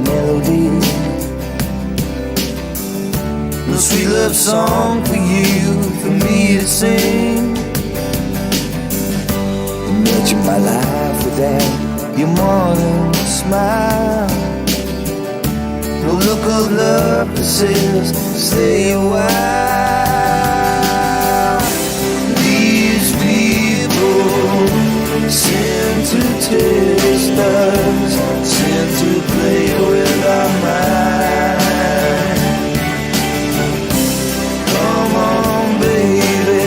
melody, no sweet love song for you, for me to sing. Imagine my life without your morning smile, no look of love that says stay a while. These people seem to taste us, seem to play with our mind. Come on, baby,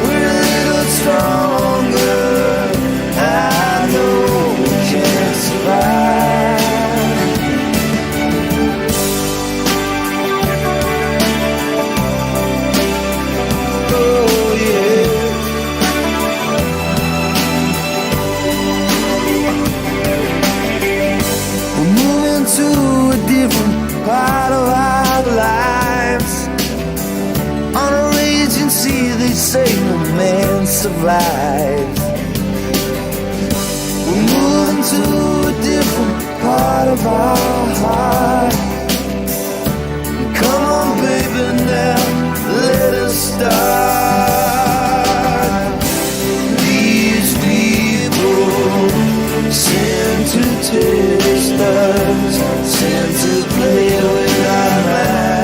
we're a little stronger. I know we can survive. Oh yeah. We're moving to a different part of our lives. On a raging sea, they say no man survives. We're moving to a different part of our heart. Come on, baby, now let us start. These people seem to taste us, seem to play with our mind.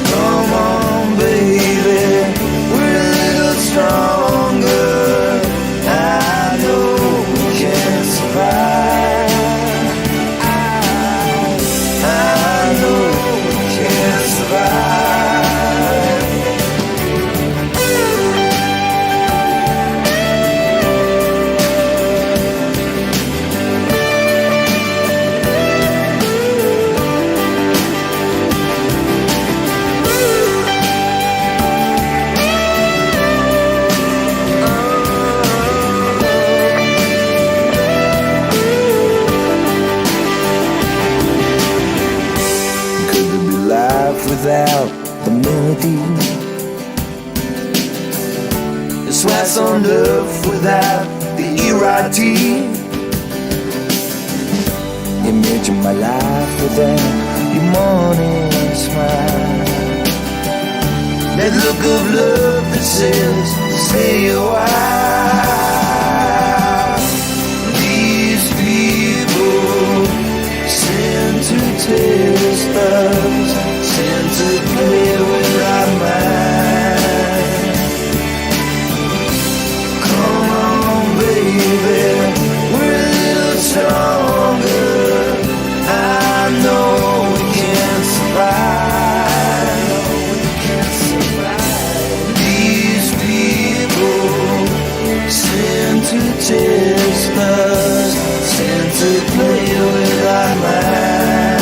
Come on, baby, we're a little stronger. I know we can survive. I know we can survive. Could there be life without the melody? Is sweats on earth without the ERT? Imagine my life without your morning smile, that look of love that says stay a while. These people seem to taste us, seem to play with our mind. Come on, baby, we're a little stronger. I know we can survive. These people seem to taste us, seem to play with our mind.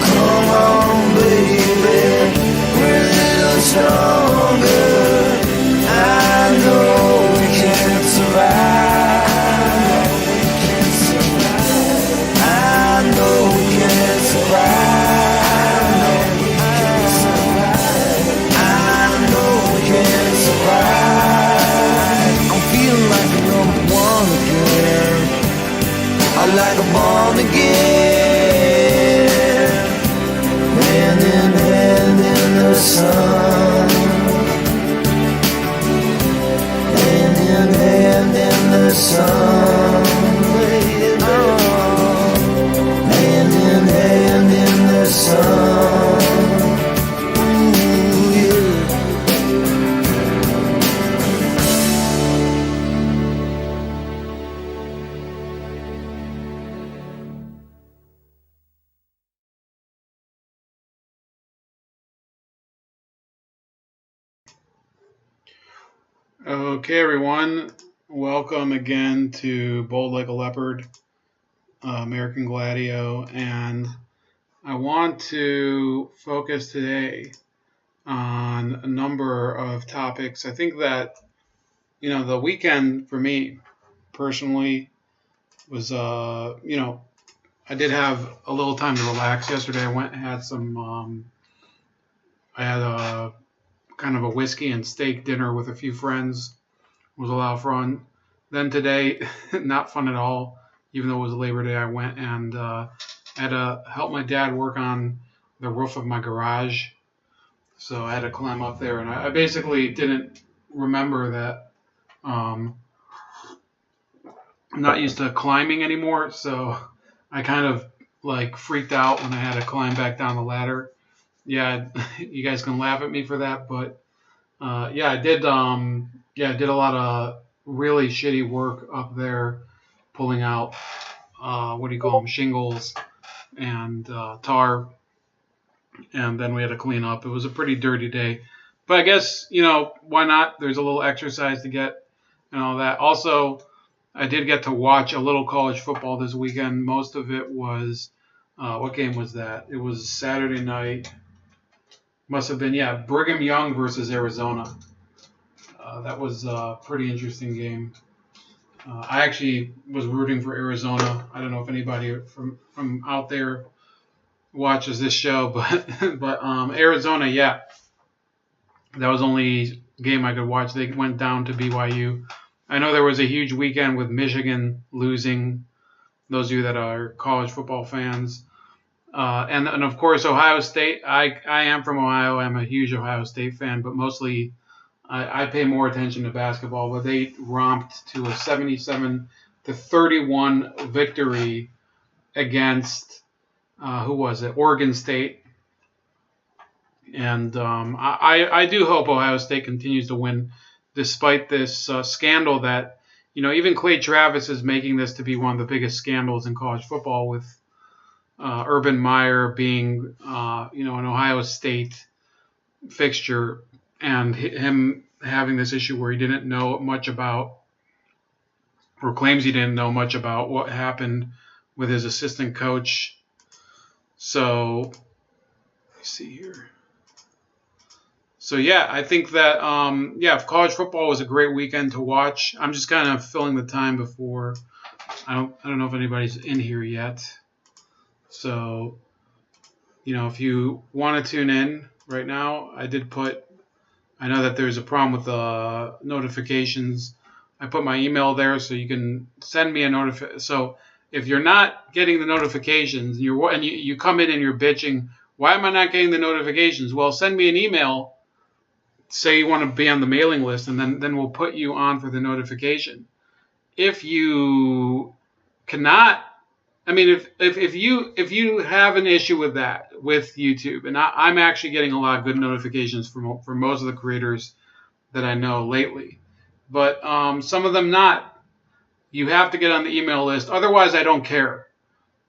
Come on, baby, we're a little stronger. I know we can survive. I know we can survive. I know we can survive. I'm feeling like a number one again. I like a born again. Hand in hand in the sun. Hand in hand in the sun. Hand in hand in the sun. Ooh, yeah. Okay, everyone, welcome again to Bold Like a Leopard, American Gladio, and I want to focus today on a number of topics. I think that, the weekend for me personally was, I did have a little time to relax yesterday. I went and had I had a kind of a whiskey and steak dinner with a few friends. It was a lot of fun. Then today, not fun at all. Even though it was Labor Day, I went and had to help my dad work on the roof of my garage. So I had to climb up there, and I basically didn't remember that I'm not used to climbing anymore. So I kind of like freaked out when I had to climb back down the ladder. Yeah, you guys can laugh at me for that, but yeah, I did. I did a lot of really shitty work up there, pulling out what do you call them, shingles and tar, and then we had to clean up. It was a pretty dirty day, but I guess why not? There's a little exercise to get and all that. Also, I did get to watch a little college football this weekend. Most of it was what game was that? It was Saturday night. Must have been, yeah, Brigham Young versus Arizona. That was a pretty interesting game. I actually was rooting for Arizona. I don't know if anybody from out there watches this show, but Arizona, yeah, that was the only game I could watch. They went down to BYU. I know there was a huge weekend with Michigan losing. Those of you that are college football fans. And of course, Ohio State. I am from Ohio. I'm a huge Ohio State fan, but mostly I pay more attention to basketball. But they romped to a 77-31 victory against who was it? Oregon State. And I do hope Ohio State continues to win, despite this scandal that even Clay Travis is making this to be one of the biggest scandals in college football with. Urban Meyer being, an Ohio State fixture, and him having this issue where he didn't know much about, or claims he didn't know much about what happened with his assistant coach. So, let me see here. So yeah, I think that college football was a great weekend to watch. I'm just kind of filling the time before. I don't know if anybody's in here yet. So, if you want to tune in right now, I know that there's a problem with the notifications. I put my email there so you can send me a notification. So if you're not getting the notifications and you come in and you're bitching, why am I not getting the notifications? Well, send me an email. Say you want to be on the mailing list, and then we'll put you on for the notification. If you cannot, if you have an issue with that with YouTube, and I'm actually getting a lot of good notifications from most of the creators that I know lately, but some of them not. You have to get on the email list. Otherwise, I don't care,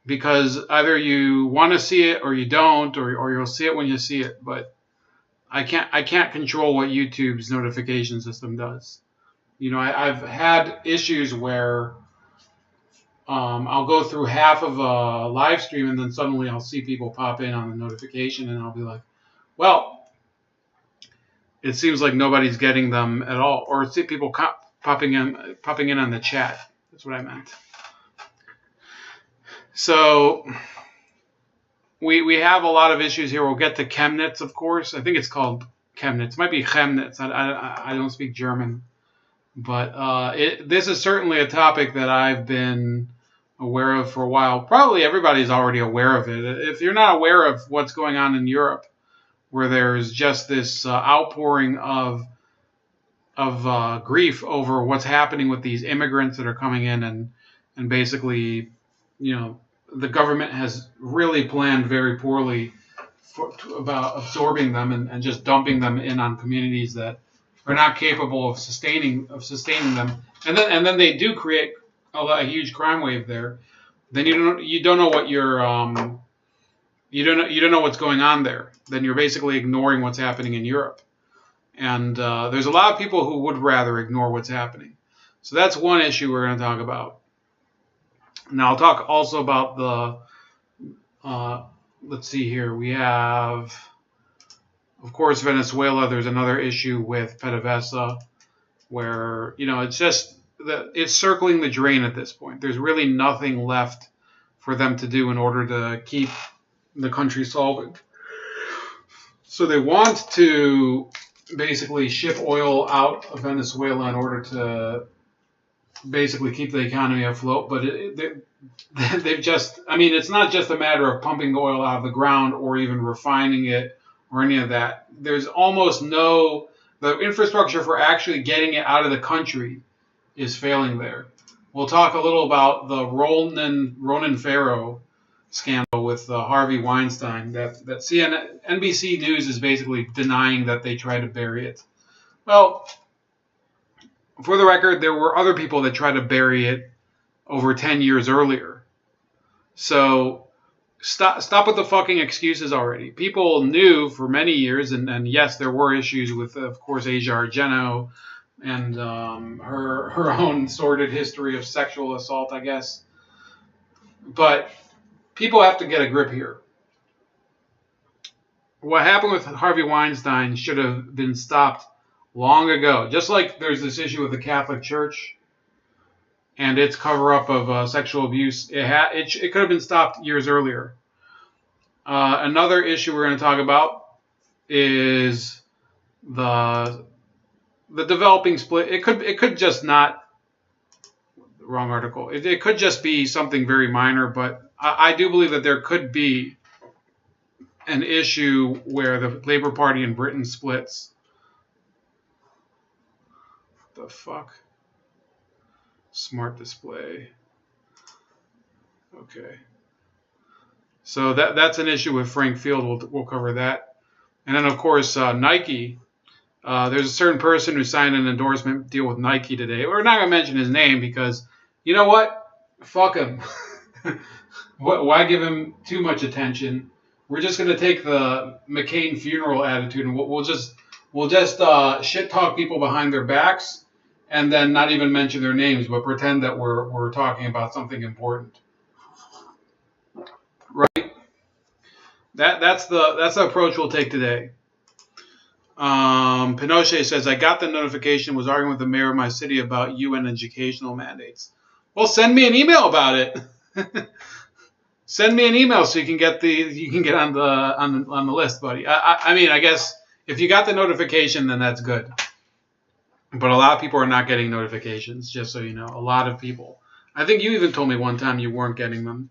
because either you want to see it or you don't, or you'll see it when you see it. But I can't control what YouTube's notification system does. I've had issues where. I'll go through half of a live stream and then suddenly I'll see people pop in on the notification and I'll be like, well, it seems like nobody's getting them at all. Or see people popping in on the chat. That's what I meant. So we have a lot of issues here. We'll get to Chemnitz, of course. I think it's called Chemnitz. It might be Chemnitz. I don't speak German. But this is certainly a topic that I've been aware of for a while. Probably everybody's already aware of it. If you're not aware of what's going on in Europe, where there's just this outpouring of grief over what's happening with these immigrants that are coming in, and basically, the government has really planned very poorly about absorbing them and just dumping them in on communities that are not capable of sustaining them, and then they do create a huge crime wave there. Then you don't know what you don't know what's going on there. Then you're basically ignoring what's happening in Europe, and there's a lot of people who would rather ignore what's happening. So that's one issue we're going to talk about. Now I'll talk also about the. Let's see here. We have. Of course, Venezuela, there's another issue with PDVSA where, it's circling the drain at this point. There's really nothing left for them to do in order to keep the country solvent. So they want to basically ship oil out of Venezuela in order to basically keep the economy afloat. But they've just, I mean, it's not just a matter of pumping the oil out of the ground or even refining it or any of that. There's almost no, the infrastructure for actually getting it out of the country is failing there. We'll talk a little about the Ronan Farrow scandal with Harvey Weinstein. That NBC News is basically denying that they tried to bury it. Well, for the record, there were other people that tried to bury it over 10 years earlier. So stop with the fucking excuses already. People knew for many years, and yes, there were issues with, of course, Asia Argento and her own sordid history of sexual assault, I guess. But people have to get a grip here. What happened with Harvey Weinstein should have been stopped long ago. Just like there's this issue with the Catholic Church and its cover-up of sexual abuse, it could have been stopped years earlier. Another issue we're going to talk about is the developing split. It could just not, wrong article. It could just be something very minor, but I do believe that there could be an issue where the Labour Party in Britain splits. What the fuck? Smart display. Okay. So that's an issue with Frank Field. We'll cover that. And then, of course, Nike. There's a certain person who signed an endorsement deal with Nike today. We're not going to mention his name because, you know what? Fuck him. Why give him too much attention? We're just going to take the McCain funeral attitude and we'll just shit talk people behind their backs and then not even mention their names, but pretend that we're talking about something important. Right? That's the approach we'll take today. Pinochet says, I got the notification, was arguing with the mayor of my city about UN educational mandates. Well, send me an email about it. Send me an email so you can get on the list, buddy. I mean, I guess if you got the notification, then that's good. But a lot of people are not getting notifications, just so you know. A lot of people. I think you even told me one time you weren't getting them.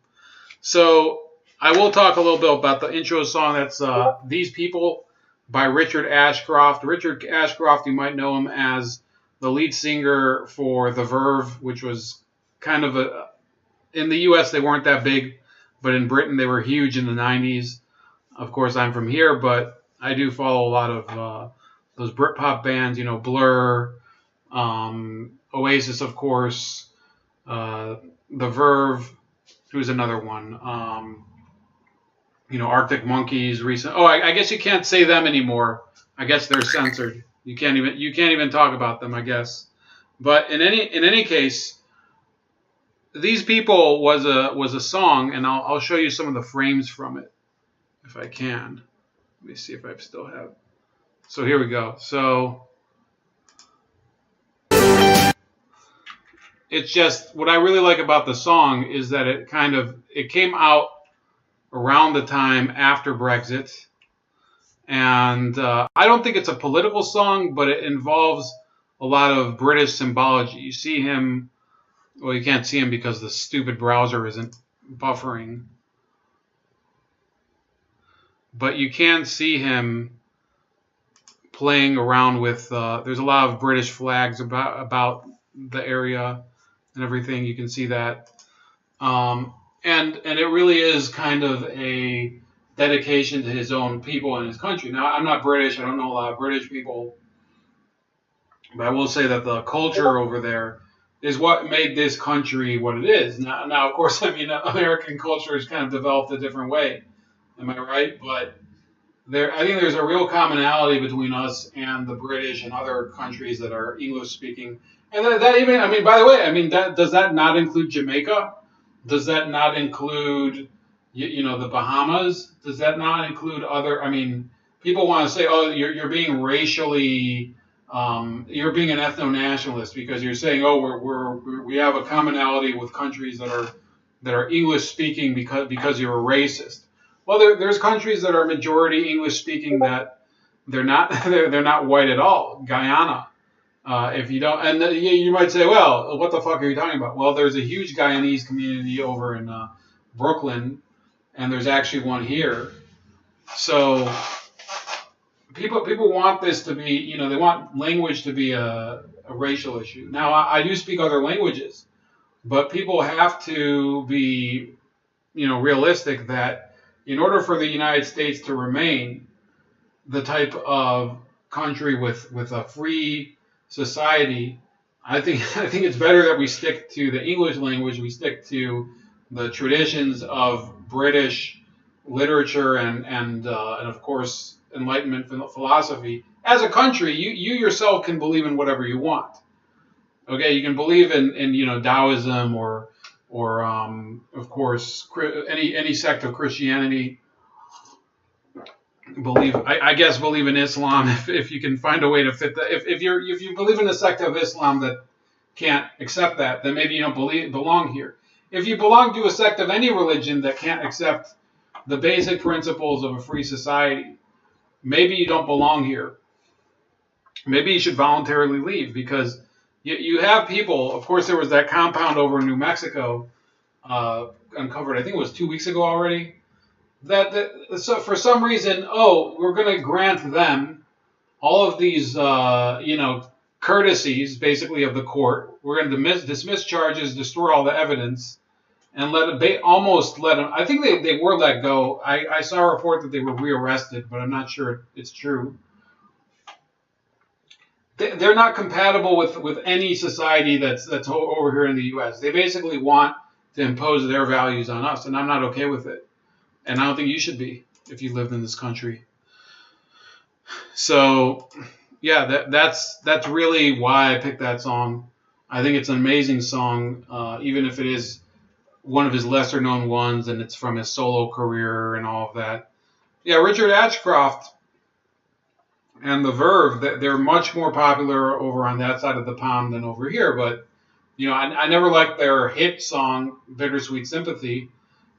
So I will talk a little bit about the intro song. That's These People by Richard Ashcroft. Richard Ashcroft, you might know him as the lead singer for The Verve, which was kind of in the U.S. they weren't that big, but in Britain they were huge in the 90s. Of course, I'm from here, but I do follow a lot of those Britpop bands, you know, Blur, Oasis, of course, The Verve, who's another one, you know, Arctic Monkeys, recent. Oh, I guess you can't say them anymore. I guess they're censored. You can't even talk about them, I guess. But in any case, These People was a song, and I'll show you some of the frames from it if I can. Let me see if I still have. So here we go. So it's just what I really like about the song is that it came out around the time after Brexit. And I don't think it's a political song, but it involves a lot of British symbology. You see him, well, you can't see him because the stupid browser isn't buffering. But you can see him playing around with, there's a lot of British flags about the area and everything. You can see that. And it really is kind of a dedication to his own people and his country. Now, I'm not British. I don't know a lot of British people. But I will say that the culture over there is what made this country what it is. Now, of course, I mean, American culture has kind of developed a different way. Am I right? But I think there's a real commonality between us and the British and other countries that are English-speaking. And that even, I mean, by the way, I mean, does that not include Jamaica? Does that not include, you know, the Bahamas? Does that not include other? I mean, people want to say, oh, you're being racially, you're being an ethno-nationalist because you're saying, oh, we have a commonality with countries that are English speaking because you're a racist. Well, there's countries that are majority English speaking that they're not white at all. Guyana. If you don't, and you might say, well, what the fuck are you talking about? Well, there's a huge Guyanese community over in Brooklyn, and there's actually one here. So people want this to be, they want language to be a racial issue. Now, I do speak other languages, but people have to be, realistic that in order for the United States to remain the type of country with a free society, I think it's better that we stick to the English language. We stick to the traditions of British literature and of course Enlightenment philosophy. As a country, you yourself can believe in whatever you want. Okay, you can believe in Taoism or of course any sect of Christianity. Believe in Islam if you can find a way to fit that. If you believe in a sect of Islam that can't accept that, then maybe you don't belong here. If you belong to a sect of any religion that can't accept the basic principles of a free society, maybe you don't belong here. Maybe you should voluntarily leave, because you have people. Of course, there was that compound over in New Mexico uncovered. I think it was 2 weeks ago already. So for some reason, we're going to grant them all of these, courtesies, basically, of the court. We're going to dismiss charges, destroy all the evidence, and almost let them. I think they were let go. I saw a report that they were rearrested, but I'm not sure it's true. They're not compatible with any society that's over here in the U.S. They basically want to impose their values on us, and I'm not okay with it. And I don't think you should be if you lived in this country. So, yeah, that's really why I picked that song. I think it's an amazing song, even if it is one of his lesser known ones, and it's from his solo career and all of that. Yeah, Richard Ashcroft and the Verve, they're much more popular over on that side of the pond than over here. But, I never liked their hit song, Bittersweet Sympathy.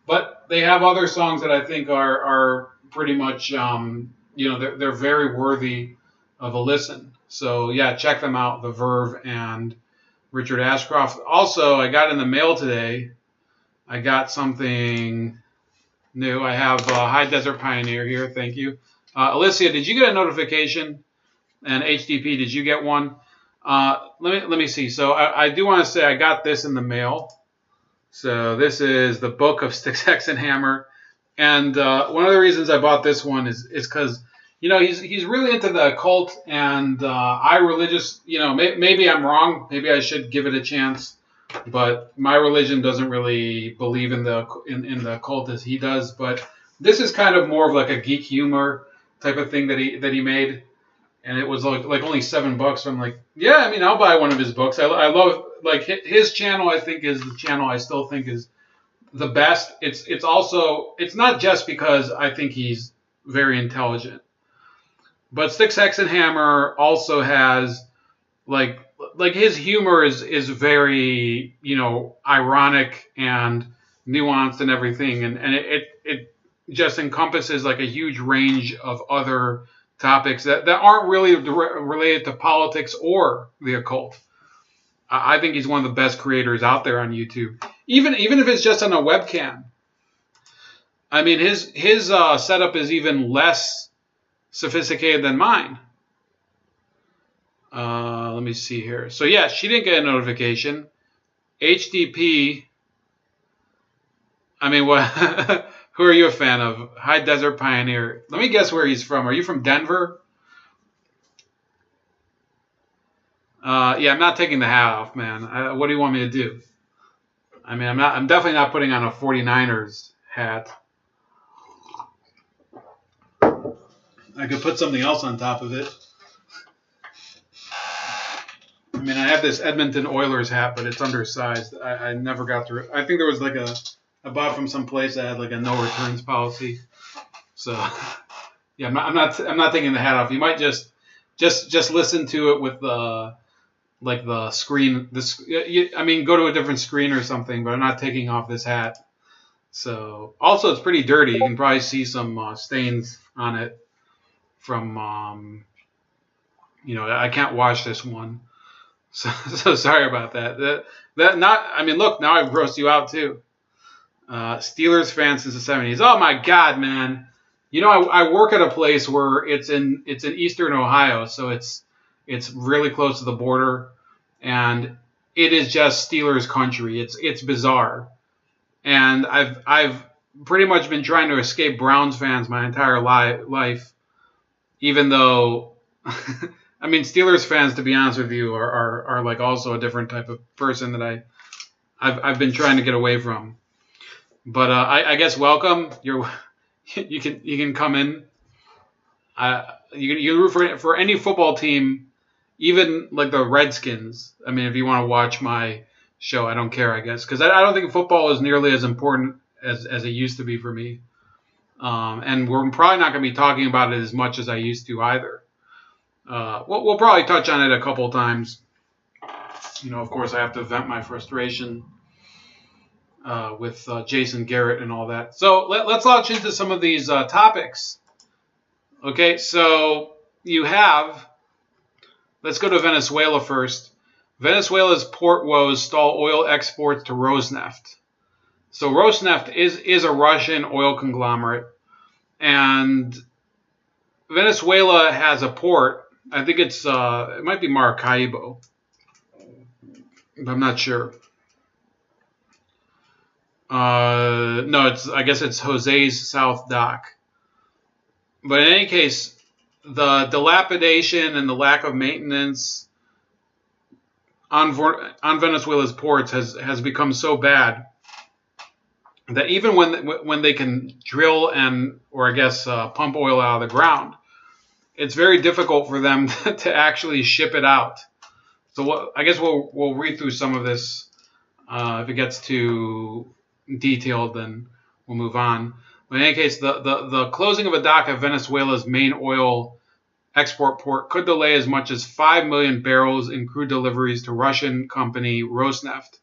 But they have other songs that I think are pretty much, they're very worthy of a listen. So, yeah, check them out, The Verve and Richard Ashcroft. Also, I got in the mail today, I got something new. I have High Desert Pioneer here. Thank you. Alicia, did you get a notification? And HDP, did you get one? Let me see. So I do want to say I got this in the mail. So this is the book of Sticks, Hex, and Hammer. And one of the reasons I bought this one is because, he's really into the occult, and maybe I'm wrong. Maybe I should give it a chance. But my religion doesn't really believe in the occult as he does. But this is kind of more of like a geek humor type of thing that he made. And it was like only $7. So I'm like, yeah, I'll buy one of his books. I love, like, his channel. I think is the channel I still think is the best. It's also, it's not just because I think he's very intelligent, but Sticks, Hex, and Hammer also has like his humor is very, ironic and nuanced and everything, and it just encompasses like a huge range of other topics that aren't really related to politics or the occult. I think he's one of the best creators out there on YouTube. Even if it's just on a webcam. His setup is even less sophisticated than mine. Let me see here. So yeah, she didn't get a notification. HDP. What? Who are you a fan of? High Desert Pioneer. Let me guess where he's from. Are you from Denver? Yeah, I'm not taking the hat off, man. What do you want me to do? I'm definitely not putting on a 49ers hat. I could put something else on top of it. I have this Edmonton Oilers hat, but it's undersized. I never got through it. I think there was I bought from some place that had like a no returns policy. So yeah, I'm not taking the hat off. You might just listen to it with the screen. Go to a different screen or something. But I'm not taking off this hat. So also, it's pretty dirty. You can probably see some stains on it from I can't wash this one. So sorry about that. Look, now I've grossed you out too. Steelers fans since the 70s. Oh my God, man. You know, I work at a place where it's in eastern Ohio, so it's really close to the border, and it is just Steelers country. It's bizarre, and I've pretty much been trying to escape Browns fans my entire life, even though Steelers fans, to be honest with you, are like also a different type of person that I've been trying to get away from. But I guess welcome. You can come in. You root for any football team, even like the Redskins. I mean, if you want to watch my show, I don't care. I guess because I don't think football is nearly as important as it used to be for me. And we're probably not going to be talking about it as much as I used to either. We'll probably touch on it a couple times. You know, of course, I have to vent my frustration with Jason Garrett and all that. So let's launch into some of these topics. Okay, so let's go to Venezuela first. Venezuela's port woes stall oil exports to Rosneft. So Rosneft is a Russian oil conglomerate, and Venezuela has a port. I think it might be Maracaibo, I'm not sure. No, I guess it's Jose's South Dock. But in any case, the dilapidation and the lack of maintenance on Venezuela's ports has become so bad that even when they can drill or I guess pump oil out of the ground, it's very difficult for them to actually ship it out. So I guess we'll read through some of this. If it gets too detailed, then we'll move on. But in any case, the closing of a dock at Venezuela's main oil export port could delay as much as 5 million barrels in crude deliveries to Russian company Rosneft,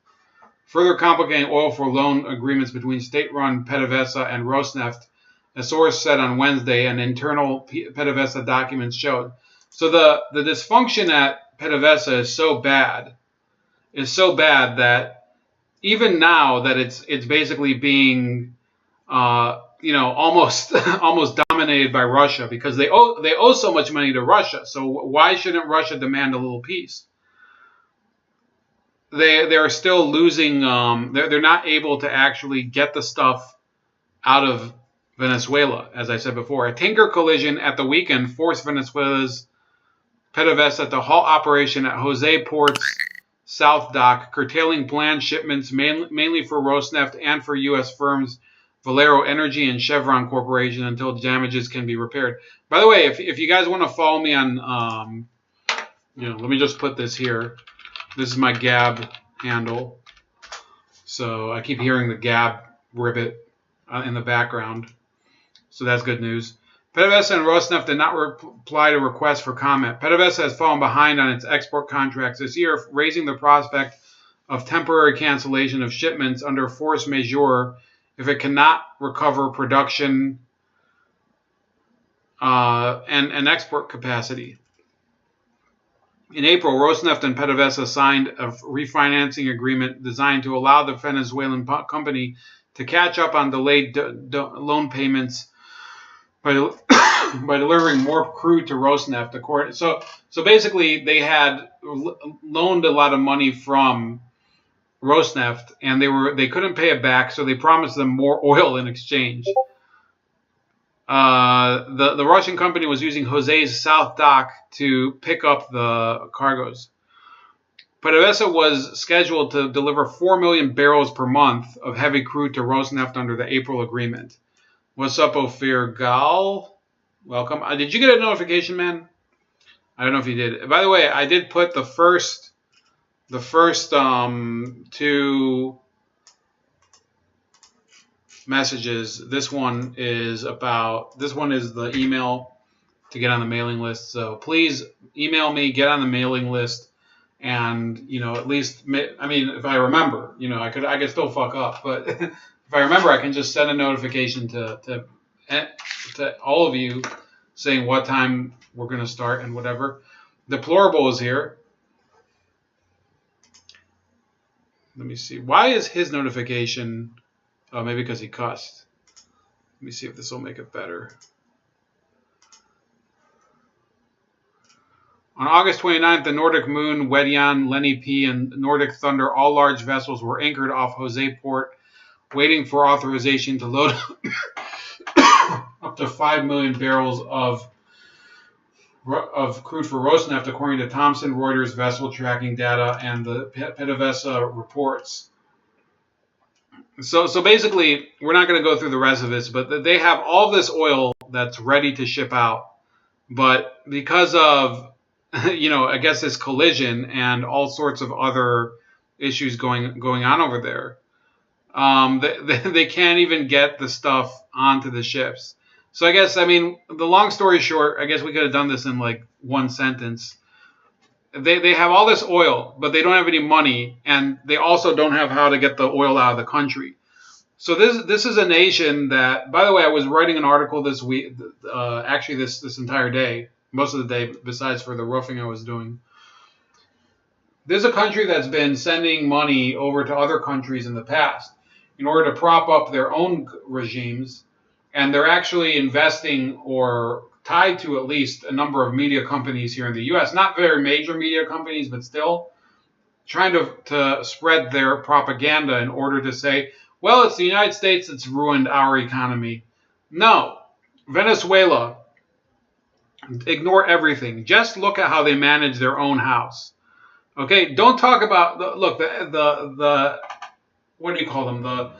further complicating oil for loan agreements between state-run PDVSA and Rosneft, a source said on Wednesday, and internal PDVSA documents showed. So the dysfunction at PDVSA is so bad that even now that it's basically being almost dominated by Russia, because they owe so much money to Russia. So why shouldn't Russia demand a little peace? They are still losing. They're not able to actually get the stuff out of Venezuela. As I said before, a tanker collision at the weekend forced Venezuela's PDVSA to halt operation at Jose Port's South Dock, curtailing planned shipments mainly for Rosneft and for U.S. firms Valero Energy and Chevron Corporation until damages can be repaired. By the way, if you guys want to follow me on, let me just put this here. This is my GAB handle. So I keep hearing the GAB ribbit in the background. So that's good news. PDVSA and Rosneft did not reply to requests for comment. PDVSA has fallen behind on its export contracts this year, raising the prospect of temporary cancellation of shipments under force majeure if it cannot recover production and export capacity. In April, Rosneft and PDVSA signed a refinancing agreement designed to allow the Venezuelan company to catch up on delayed loan payments by delivering more crude to Rosneft. So basically, they had loaned a lot of money from Rosneft, and they couldn't pay it back, so they promised them more oil in exchange. The Russian company was using Jose's South Dock to pick up the cargoes. PDVSA was scheduled to deliver 4 million barrels per month of heavy crude to Rosneft under the April agreement. What's up, Ophir Gal? Welcome. Did you get a notification, man? I don't know if you did. By the way, I did put the first two messages. This one is the email to get on the mailing list. So please email me, get on the mailing list, and at least, if I remember, I could still fuck up, but if I remember, I can just send a notification to all of you saying what time we're going to start and whatever. Deplorable is here. Let me see. Why is his notification? Oh, maybe because he cussed. Let me see if this will make it better. On August 29th, the Nordic Moon, Wedyan, Lenny P, and Nordic Thunder, all large vessels, were anchored off Jose Port, waiting for authorization to load up to 5 million barrels of crude for Rosneft, according to Thomson Reuters vessel tracking data and the PDVSA reports. So basically, we're not going to go through the rest of this, but they have all this oil that's ready to ship out. But because of, I guess this collision and all sorts of other issues going on over there, they can't even get the stuff onto the ships. So I guess, the long story short, I guess we could have done this in like one sentence. They have all this oil, but they don't have any money, and they also don't have how to get the oil out of the country. So this is a nation that, by the way, I was writing an article this week, actually this entire day, most of the day, besides for the roofing I was doing. There's a country that's been sending money over to other countries in the past in order to prop up their own regimes, and they're actually investing or tied to at least a number of media companies here in the U.S., not very major media companies, but still trying to spread their propaganda in order to say, well, it's the United States that's ruined our economy. No. Venezuela, ignore everything. Just look at how they manage their own house. Okay? Don't talk about, the what do you call them?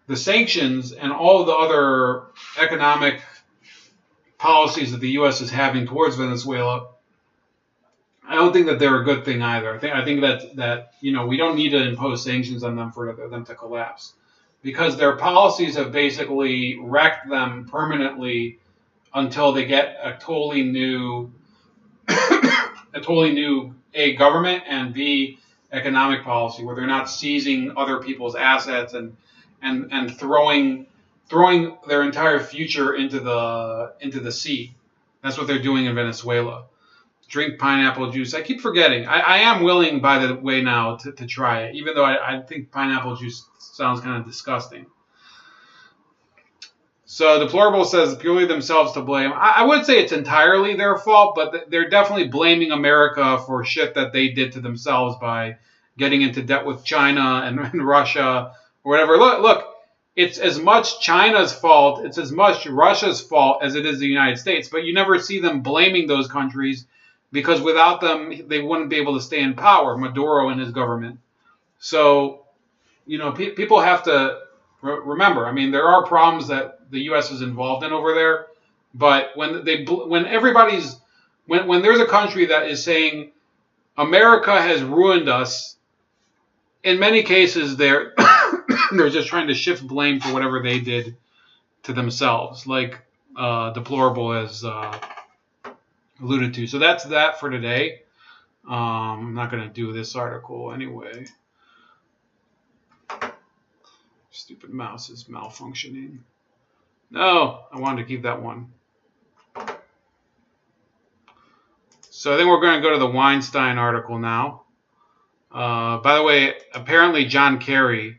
The sanctions and all of the other economic policies that the U.S. is having towards Venezuela. I don't think that they're a good thing either. I think that we don't need to impose sanctions on them for them to collapse, because their policies have basically wrecked them permanently until they get a totally new A, government, and B, economic policy, where they're not seizing other people's assets and throwing their entire future into the sea. That's what they're doing in Venezuela. Drink pineapple juice. I keep forgetting. I am willing, by the way, now to try it, even though I think pineapple juice sounds kind of disgusting. So Deplorable says purely themselves to blame. I would say it's entirely their fault, but they're definitely blaming America for shit that they did to themselves by getting into debt with China and Russia or whatever. Look, it's as much China's fault, it's as much Russia's fault as it is the United States, but you never see them blaming those countries, because without them, they wouldn't be able to stay in power, Maduro and his government. So, people have to remember, there are problems that the U.S. is involved in over there, but when there's a country that is saying America has ruined us, in many cases they're just trying to shift blame for whatever they did to themselves, like Deplorable has alluded to. So that's that for today. I'm not going to do this article anyway. Stupid mouse is malfunctioning. No, I wanted to keep that one. So I think we're going to go to the Weinstein article now. By the way, apparently John Kerry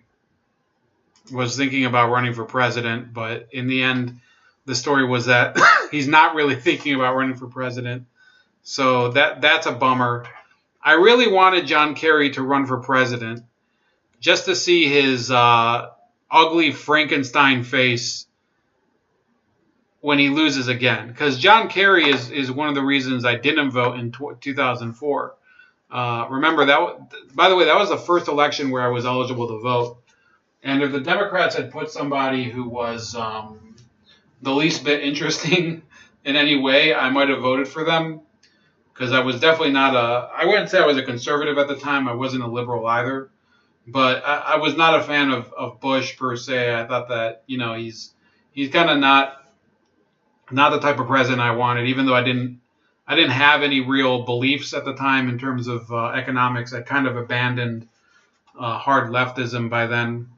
was thinking about running for president, but in the end, the story was that he's not really thinking about running for president. So that's a bummer. I really wanted John Kerry to run for president just to see his ugly Frankenstein face when he loses again. Because John Kerry is one of the reasons I didn't vote in 2004. Remember, by the way, that was the first election where I was eligible to vote. And if the Democrats had put somebody who was the least bit interesting in any way, I might have voted for them. Because I was definitely I wouldn't say I was a conservative at the time. I wasn't a liberal either. But I was not a fan of Bush per se. I thought that, he's kind of not the type of president I wanted, even though I didn't have any real beliefs at the time in terms of economics. I kind of abandoned hard leftism by then.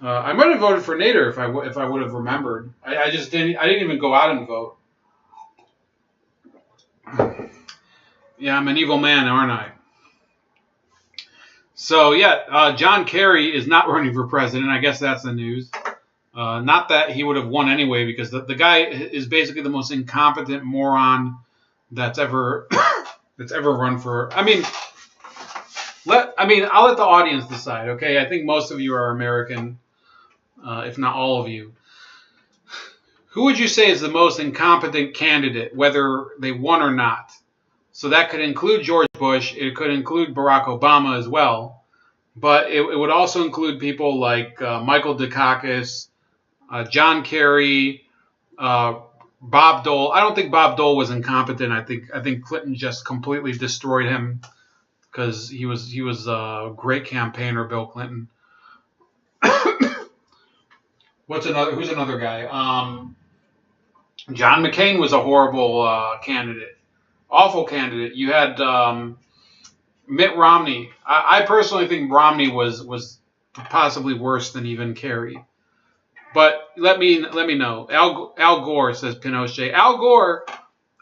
I might have voted for Nader if I would have remembered. I just didn't. I didn't even go out and vote. Yeah, I'm an evil man, aren't I? So yeah, John Kerry is not running for president. I guess that's the news. Not that he would have won anyway, because the guy is basically the most incompetent moron that's ever run for. I mean, I'll let the audience decide. Okay, I think most of you are American, if not all of you. Who would you say is the most incompetent candidate, whether they won or not? So that could include George Bush. It could include Barack Obama as well. But it would also include people like Michael Dukakis, John Kerry, Bob Dole. I don't think Bob Dole was incompetent. I think Clinton just completely destroyed him because he was a great campaigner, Bill Clinton. Who's another guy? John McCain was a horrible candidate, awful candidate. You had Mitt Romney. I personally think Romney was possibly worse than even Kerry. But let me know. Al Gore, says Pinochet. Al Gore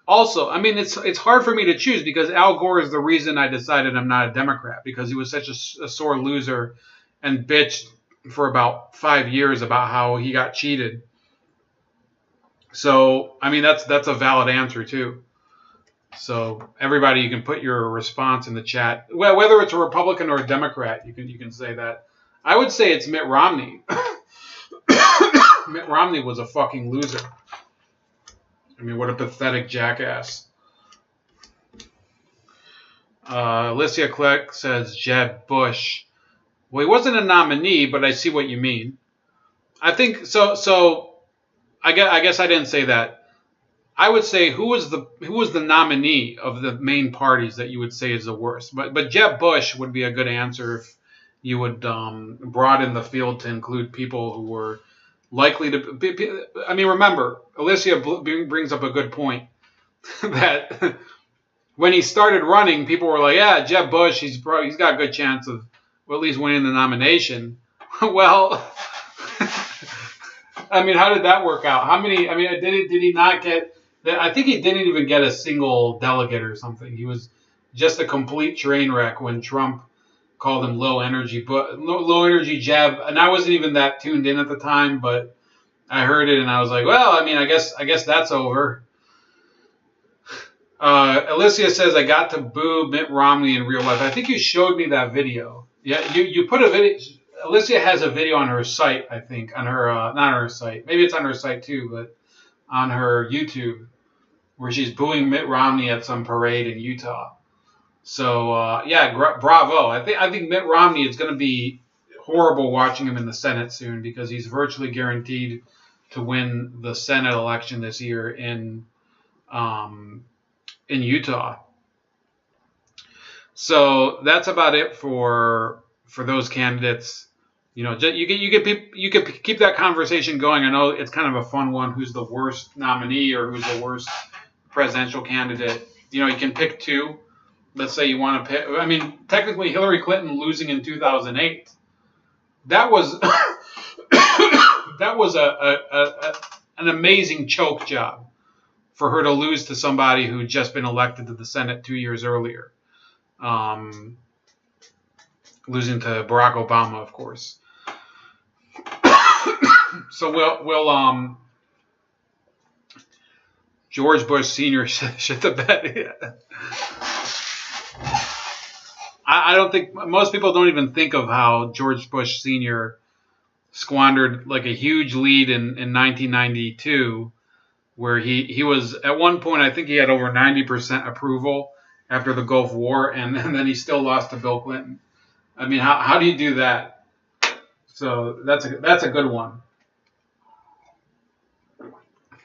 also. I mean, it's hard for me to choose because Al Gore is the reason I decided I'm not a Democrat, because he was such a sore loser and bitched for about 5 years about how he got cheated. So I mean, that's a valid answer too. So everybody, you can put your response in the chat. Well, whether it's a Republican or a Democrat, you can say that. I would say it's Mitt Romney. Mitt Romney was a fucking loser. I mean, what a pathetic jackass. Alicia Kleck says Jeb Bush. Well, he wasn't a nominee, but I see what you mean. I think so. So I guess I didn't say that. I would say who was the nominee of the main parties that you would say is the worst. But Jeb Bush would be a good answer if you would broaden the field to include people who were likely to be. I mean, remember, Alicia brings up a good point that when he started running, people were like, "Yeah, Jeb Bush, he's got a good chance of at least winning the nomination." Well, I mean, how did that work out? How many? I mean, did he not get? I think he didn't even get a single delegate or something. He was just a complete train wreck when Trump called him low energy Jeb. And I wasn't even that tuned in at the time, but I heard it and I was like, well, I mean, I guess that's over. Alicia says I got to boo Mitt Romney in real life. I think you showed me that video. Yeah, you put a video. Alicia has a video on her site, I think, on her not on her site. Maybe it's on her site too, but on her YouTube, where she's booing Mitt Romney at some parade in Utah. So yeah, bravo. I think Mitt Romney is going to be horrible watching him in the Senate soon, because he's virtually guaranteed to win the Senate election this year in Utah. So that's about it for those candidates. You know, you could keep that conversation going. I know it's kind of a fun one. Who's the worst nominee or who's the worst presidential candidate? You know, you can pick two. Let's say you want to pick. I mean, technically, Hillary Clinton losing in 2008. That was an amazing choke job for her to lose to somebody who'd just been elected to the Senate 2 years earlier. Losing to Barack Obama, of course. So we'll George Bush Sr. shit the bed. I don't think most people don't even think of how George Bush Sr. squandered like a huge lead in 1992, where he was at one point, I think he had over 90% approval after the Gulf War, and then he still lost to Bill Clinton. I mean, how do you do that? So that's a good one.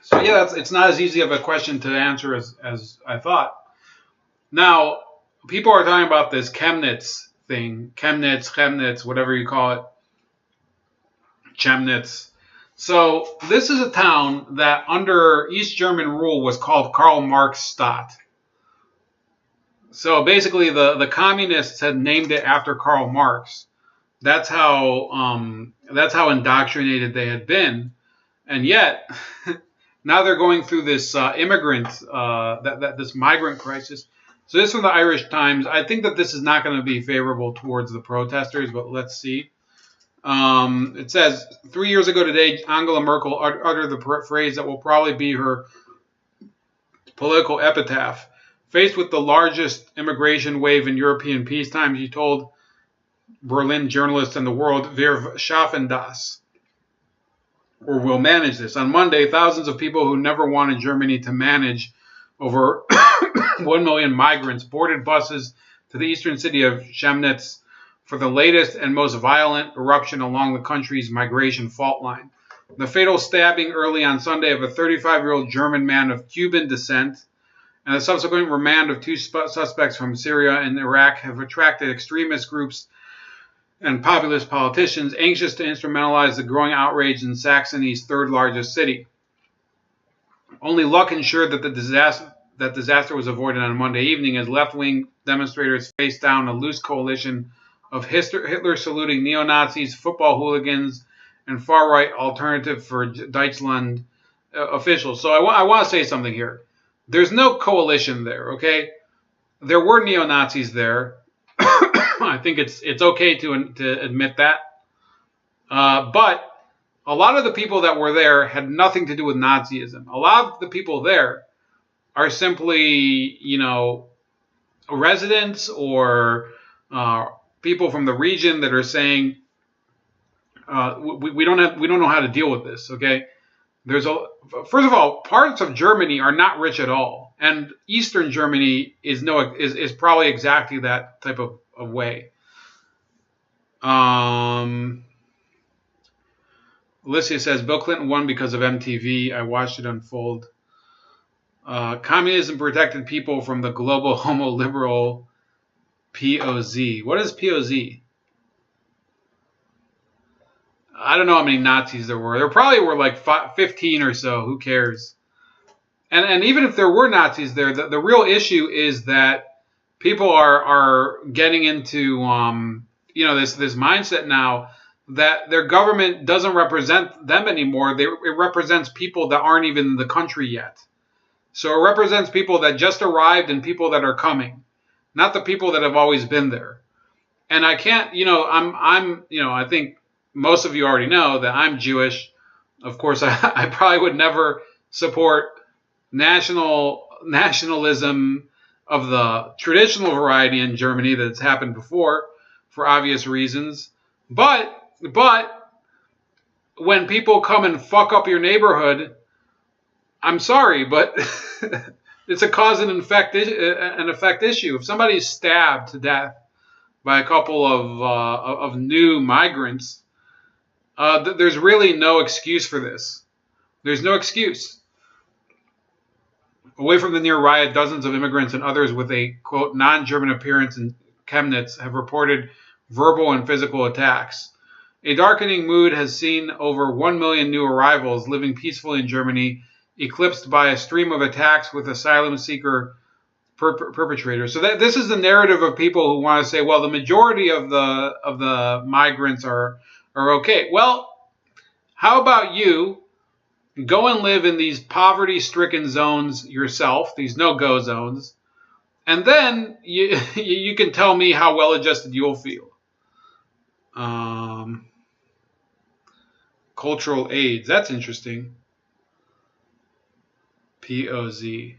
So yeah, it's not as easy of a question to answer as I thought. Now, people are talking about this Chemnitz thing. Chemnitz, whatever you call it. Chemnitz. So this is a town that under East German rule was called Karl Marx Stadt. So basically the communists had named it after Karl Marx. That's how indoctrinated they had been. And yet now they're going through this this migrant crisis. So this from the Irish Times. I think that this is not going to be favorable towards the protesters, but let's see. It says, 3 years ago today, Angela Merkel uttered the phrase that will probably be her political epitaph. Faced with the largest immigration wave in European peacetime, she told Berlin journalists in the world, "Wir schaffen das," or "we'll manage this." On Monday, thousands of people who never wanted Germany to manage over 1 million migrants boarded buses to the eastern city of Chemnitz for the latest and most violent eruption along the country's migration fault line. The fatal stabbing early on Sunday of a 35-year-old German man of Cuban descent and the subsequent remand of two suspects from Syria and Iraq have attracted extremist groups and populist politicians anxious to instrumentalize the growing outrage in Saxony's third largest city. Only luck ensured that disaster was avoided on Monday evening as left-wing demonstrators faced down a loose coalition of Hitler-saluting neo-Nazis, football hooligans, and far-right Alternative for Deutschland officials. So I want to say something here. There's no coalition there, okay? There were neo-Nazis there. I think it's okay to admit that. But a lot of the people that were there had nothing to do with Nazism. A lot of the people there are simply, residents or people from the region that are saying, we don't know how to deal with this. Okay, first of all, parts of Germany are not rich at all, and Eastern Germany is probably exactly that type of way. Alicia says Bill Clinton won because of MTV. I watched it unfold. Communism protected people from the global homo liberal POZ. What is POZ? I don't know how many Nazis there were. There probably were like 15 or so. Who cares? And even if there were Nazis there, the real issue is that people are getting into this mindset now that their government doesn't represent them anymore. It represents people that aren't even in the country yet. So it represents people that just arrived and people that are coming, not the people that have always been there. And I can't, I think most of you already know that I'm Jewish. Of course, I probably would never support nationalism of the traditional variety in Germany that's happened before for obvious reasons. But when people come and fuck up your neighborhood, I'm sorry, but it's a cause and effect issue. If somebody's stabbed to death by a couple of new migrants, there's really no excuse for this. There's no excuse. Away from the near riot, dozens of immigrants and others with a, quote, non-German appearance in Chemnitz have reported verbal and physical attacks. A darkening mood has seen over 1 million new arrivals living peacefully in Germany, eclipsed by a stream of attacks with asylum seeker perpetrators. So this is the narrative of people who want to say, well, the majority of the migrants are okay. Well, how about you go and live in these poverty-stricken zones yourself, these no-go zones, and then you can tell me how well-adjusted you'll feel. Cultural AIDS, that's interesting. POZ.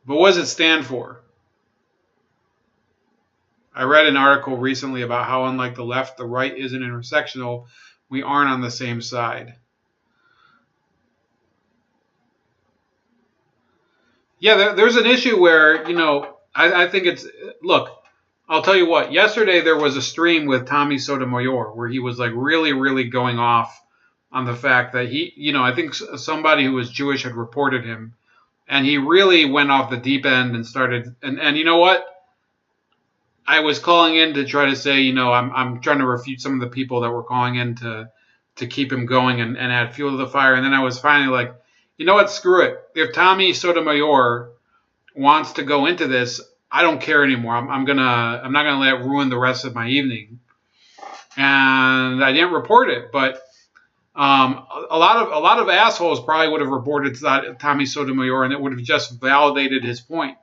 But what does it stand for? I read an article recently about how, unlike the left, the right isn't intersectional. We aren't on the same side. Yeah, there's an issue where, I think it's... Look, I'll tell you what. Yesterday there was a stream with Tommy Sotomayor where he was like really, really going off on the fact that he, I think somebody who was Jewish had reported him, and he really went off the deep end and started, and you know what? I was calling in to try to say, I'm trying to refute some of the people that were calling in to keep him going and add fuel to the fire, and then I was finally like, you know what? Screw it. If Tommy Sotomayor wants to go into this, I don't care anymore. I'm not gonna let it ruin the rest of my evening, and I didn't report it, but. A lot of assholes probably would have reported to Tommy Sotomayor, and it would have just validated his point.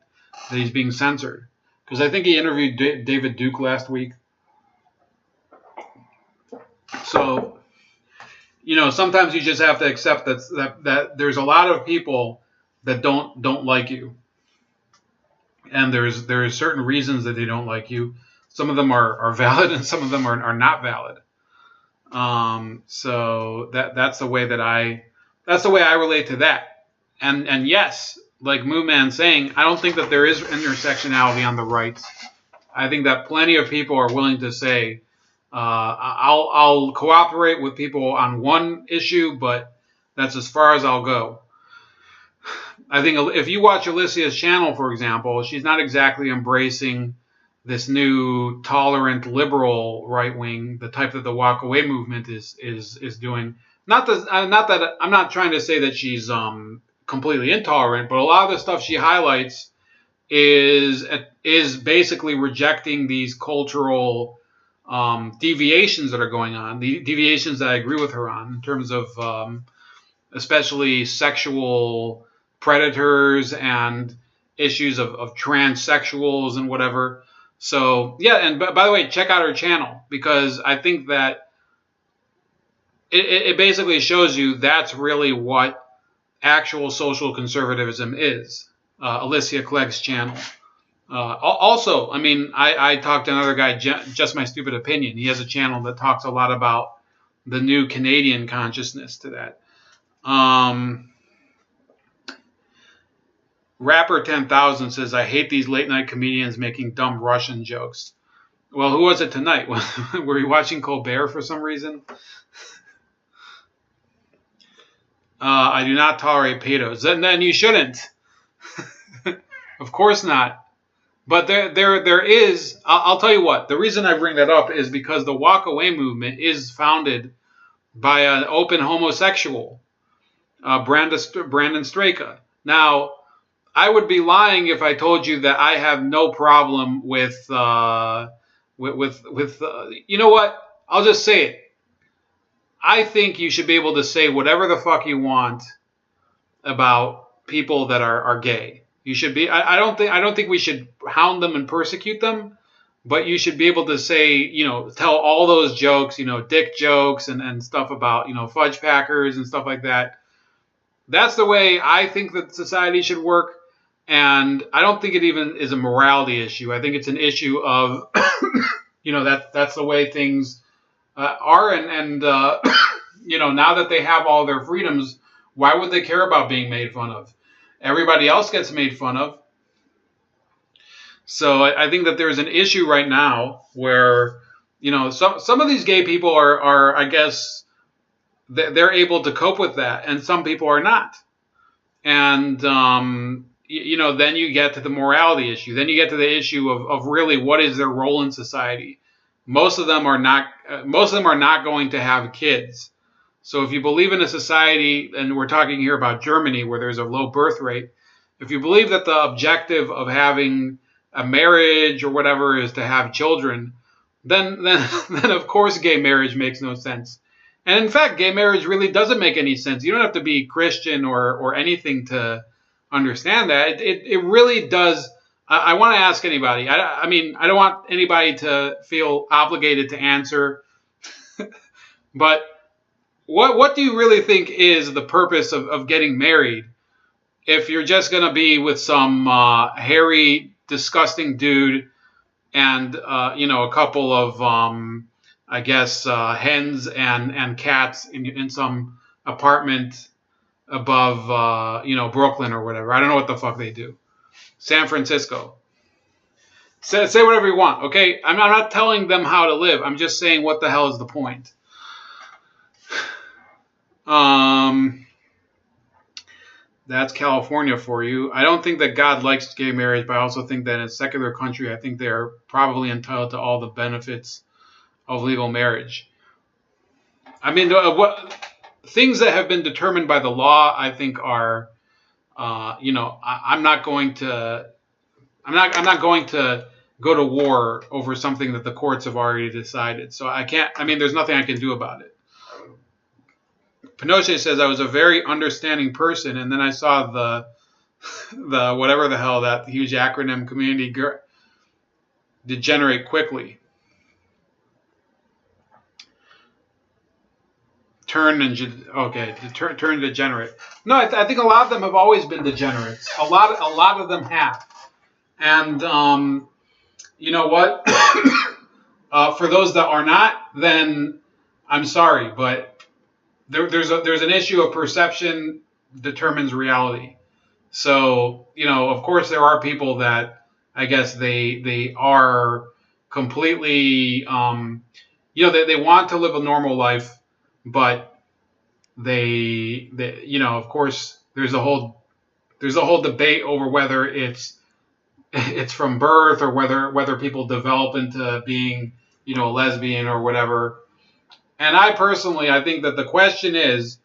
that he's being censored. Because I think he interviewed David Duke last week. So, sometimes you just have to accept that there's a lot of people that don't like you, and there's certain reasons that they don't like you. Some of them are valid, and some of them are not valid. So that's the way I relate to that. And yes, like Moo Man saying, I don't think that there is intersectionality on the right. I think that plenty of people are willing to say, I'll cooperate with people on one issue, but that's as far as I'll go. I think if you watch Alicia's channel, for example, she's not exactly embracing this new tolerant liberal right wing, the type that the walk away movement is doing. Not that I'm not trying to say that she's completely intolerant, but a lot of the stuff she highlights is basically rejecting these cultural deviations that are going on, the deviations that I agree with her on in terms of especially sexual predators and issues of transsexuals and whatever. So, yeah, and by the way, check out her channel, because I think that it basically shows you that's really what actual social conservatism is. Alicia Clegg's channel. Also, I mean, I talked to another guy, Just My Stupid Opinion. He has a channel that talks a lot about the new Canadian consciousness to that. Rapper 10,000 says, I hate these late night comedians making dumb Russian jokes. Well, who was it tonight? Were you watching Colbert for some reason? I do not tolerate pedos. Then you shouldn't. Of course not. But there is, I'll tell you what, the reason I bring that up is because the walk away movement is founded by an open homosexual, Brandon Straka. Now, I would be lying if I told you that I have no problem with you know what? I'll just say it. I think you should be able to say whatever the fuck you want about people that are gay. You should be. I don't think we should hound them and persecute them, but you should be able to say, tell all those jokes, dick jokes and stuff about, fudge packers and stuff like that. That's the way I think that society should work. And I don't think it even is a morality issue. I think it's an issue of, that's the way things are. And now that they have all their freedoms, why would they care about being made fun of? Everybody else gets made fun of. So I think that there's an issue right now where, some of these gay people are I guess, they're able to cope with that, and some people are not. And, then you get to the morality issue. Then you get to the issue of really what is their role in society. Most of them are not going to have kids. So if you believe in a society, and we're talking here about Germany where there's a low birth rate, if you believe that the objective of having a marriage or whatever is to have children, then of course gay marriage makes no sense. And in fact, gay marriage really doesn't make any sense. You don't have to be Christian or anything to understand that. It really does. I want to ask anybody. I mean, I don't want anybody to feel obligated to answer, but what do you really think is the purpose of getting married if you're just going to be with some hairy, disgusting dude and, a couple of, I guess, hens and cats in some apartment above, Brooklyn or whatever. I don't know what the fuck they do. San Francisco. Say whatever you want, okay? I'm not telling them how to live. I'm just saying what the hell is the point. That's California for you. I don't think that God likes gay marriage, but I also think that in a secular country, I think they are probably entitled to all the benefits of legal marriage. I mean, what things that have been determined by the law, I think are, I'm not going to go to war over something that the courts have already decided. So there's nothing I can do about it. Pinochet says, I was a very understanding person, and then I saw the whatever the hell that huge acronym community degenerate quickly. Turn degenerate. No, I think a lot of them have always been degenerates. A lot of them have. And you know what? For those that are not, then I'm sorry, but there's an issue of perception determines reality. So, of course there are people that I guess they are completely, they want to live a normal life, but they of course there's a whole debate over whether it's from birth or whether people develop into being, a lesbian or whatever. And I think that the question is,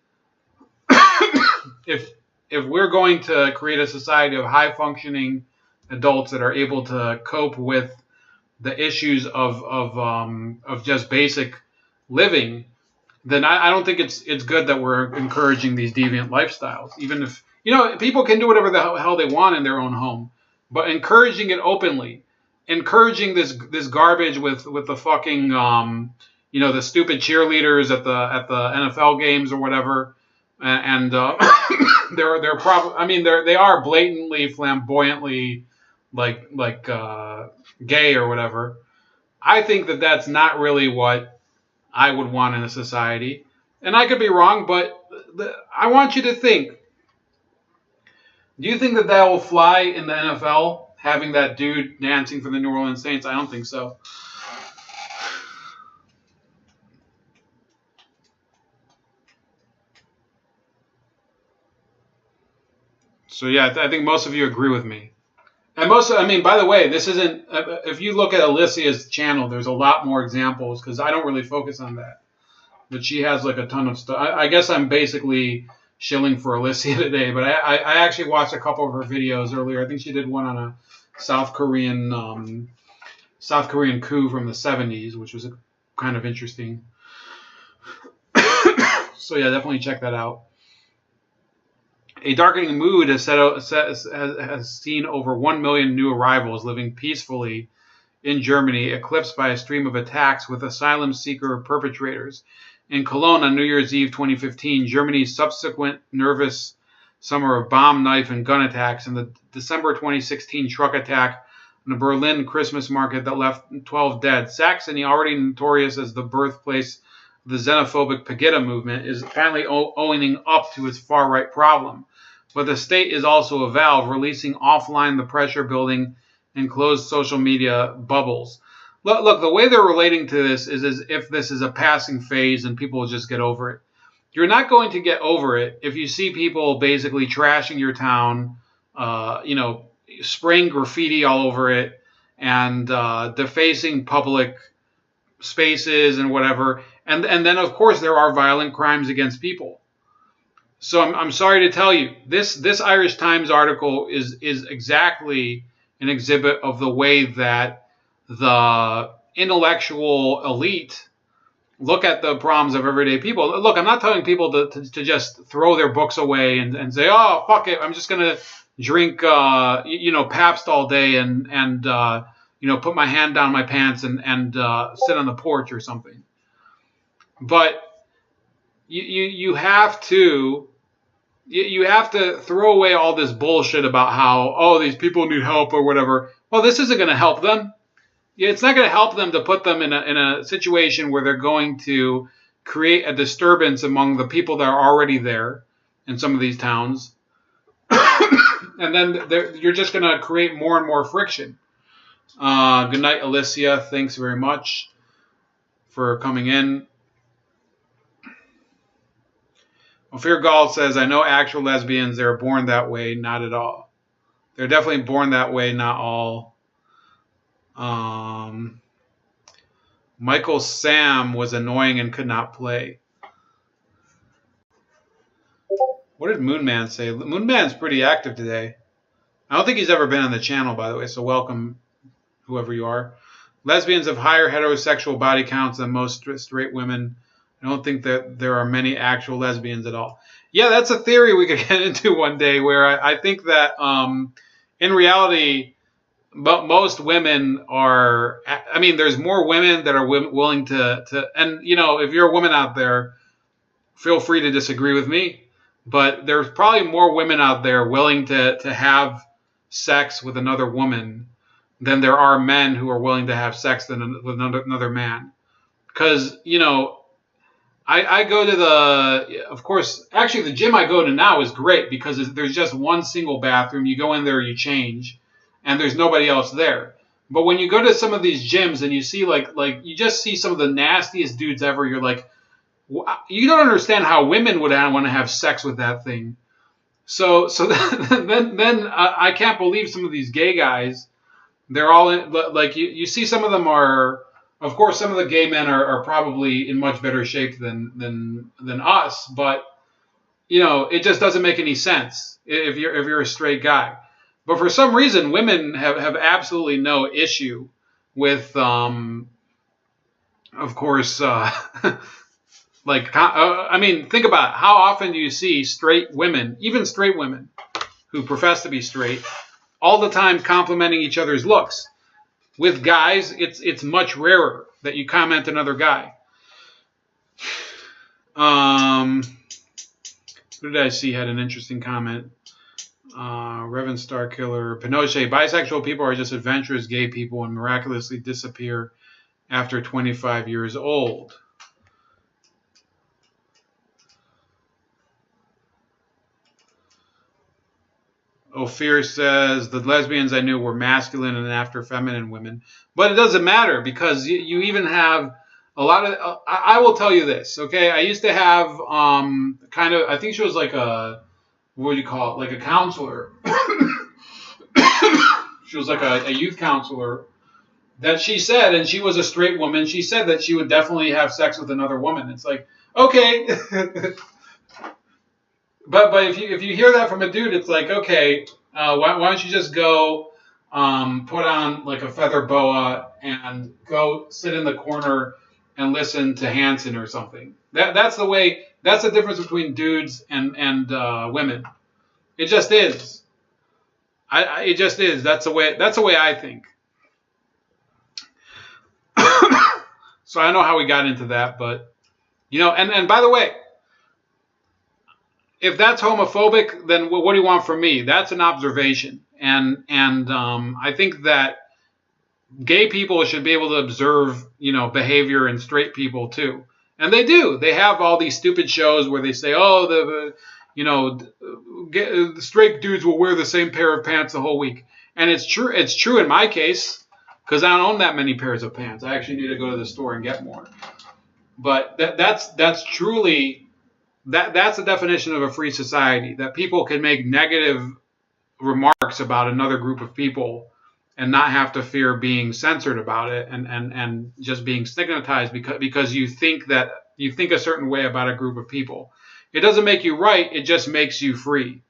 if we're going to create a society of high functioning adults that are able to cope with the issues of just basic living, then I don't think it's good that we're encouraging these deviant lifestyles. Even if people can do whatever the hell they want in their own home, but encouraging it openly, encouraging this garbage with the fucking the stupid cheerleaders at the NFL games or whatever, and they're probably they are blatantly flamboyantly like gay or whatever. I think that that's not really what I would want in a society, and I could be wrong, but I want you to think. Do you think that will fly in the NFL, having that dude dancing for the New Orleans Saints? I don't think so. So yeah, I think most of you agree with me. And by the way, this isn't, if you look at Alicia's channel, there's a lot more examples because I don't really focus on that. But she has like a ton of stuff. I guess I'm basically shilling for Alicia today, but I actually watched a couple of her videos earlier. I think she did one on a South Korean coup from the 70s, which was kind of interesting. So yeah, definitely check that out. A darkening mood has seen over 1 million new arrivals living peacefully in Germany, eclipsed by a stream of attacks with asylum seeker perpetrators. In Cologne on New Year's Eve 2015, Germany's subsequent nervous summer of bomb, knife, and gun attacks, and the December 2016 truck attack on the Berlin Christmas market that left 12 dead. Saxony, already notorious as the birthplace of the xenophobic Pegida movement, is apparently owning up to its far-right problem. But the state is also a valve, releasing offline the pressure building in closed social media bubbles. Look, the way they're relating to this is as if this is a passing phase and people will just get over it. You're not going to get over it if you see people basically trashing your town, spraying graffiti all over it, and defacing public spaces and whatever. And then, of course, there are violent crimes against people. So I'm sorry to tell you, this Irish Times article is exactly an exhibit of the way that the intellectual elite look at the problems of everyday people. Look, I'm not telling people to just throw their books away and say, oh, fuck it, I'm just going to drink, Pabst all day and put my hand down my pants and sit on the porch or something. But you have to throw away all this bullshit about how, these people need help or whatever. Well, this isn't going to help them. It's not going to help them to put them in a situation where they're going to create a disturbance among the people that are already there in some of these towns. And then you're just going to create more and more friction. Good night, Alicia. Thanks very much for coming in. Ophir Gall says, I know actual lesbians, they're born that way, not at all. They're definitely born that way, not all. Michael Sam was annoying and could not play. What did Moonman say? Moonman's pretty active today. I don't think he's ever been on the channel, by the way, so welcome, whoever you are. Lesbians have higher heterosexual body counts than most straight women. I don't think that there are many actual lesbians at all. Yeah, that's a theory we could get into one day, where I think that in reality, most women are. I mean, there's more women that are willing to. And if you're a woman out there, feel free to disagree with me. But there's probably more women out there willing to have sex with another woman than there are men who are willing to have sex with another man. Because I go to of course, actually the gym I go to now is great because there's just one single bathroom. You go in there, you change, and there's nobody else there. But when you go to some of these gyms and you see like you just see some of the nastiest dudes ever, you're like, you don't understand how women would want to have sex with that thing. So then I can't believe some of these gay guys. They're all in, like you see some of them are. Of course, some of the gay men are probably in much better shape than us, but it just doesn't make any sense if you're a straight guy. But for some reason, women have absolutely no issue with, of course, I mean, think about it. How often do you see straight women, even straight women who profess to be straight, all the time complimenting each other's looks? With guys, it's much rarer that you comment another guy. Who did I see had an interesting comment? Reverend Starkiller, Pinochet, bisexual people are just adventurous gay people and miraculously disappear after 25 years old. Ophir says, the lesbians I knew were masculine and after feminine women. But it doesn't matter because you even have a lot of... I will tell you this, okay? I used to have I think she was like what do you call it? Like a counselor. She was like a youth counselor that she said, and she was a straight woman, she said that she would definitely have sex with another woman. It's like, okay... But if you hear that from a dude, it's like, okay, why don't you just go put on like a feather boa and go sit in the corner and listen to Hanson or something. That's the way. That's the difference between dudes and women. It just is. It just is. That's the way I think. So I don't know how we got into that, but and by the way, if that's homophobic, then what do you want from me? That's an observation, and I think that gay people should be able to observe, behavior in straight people too, and they do. They have all these stupid shows where they say, oh, the straight dudes will wear the same pair of pants the whole week, and it's true. It's true in my case because I don't own that many pairs of pants. I actually need to go to the store and get more. But that's truly. That's the definition of a free society, that people can make negative remarks about another group of people and not have to fear being censored about it and just being stigmatized because you think a certain way about a group of people. It doesn't make you right, it just makes you free.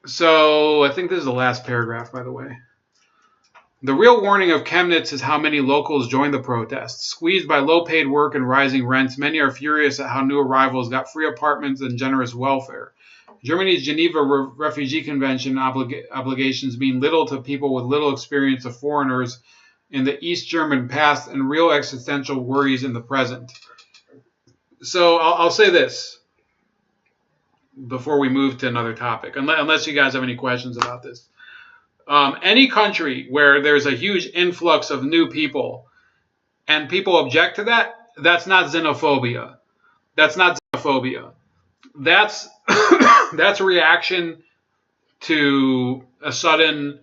So I think this is the last paragraph, by the way. The real warning of Chemnitz is how many locals joined the protests. Squeezed by low-paid work and rising rents, many are furious at how new arrivals got free apartments and generous welfare. Germany's Geneva Refugee Convention obligations mean little to people with little experience of foreigners in the East German past and real existential worries in the present. So I'll say this before we move to another topic, unless you guys have any questions about this. Any country where there's a huge influx of new people and people object to that, that's not xenophobia. That's not xenophobia. That's that's a reaction to a sudden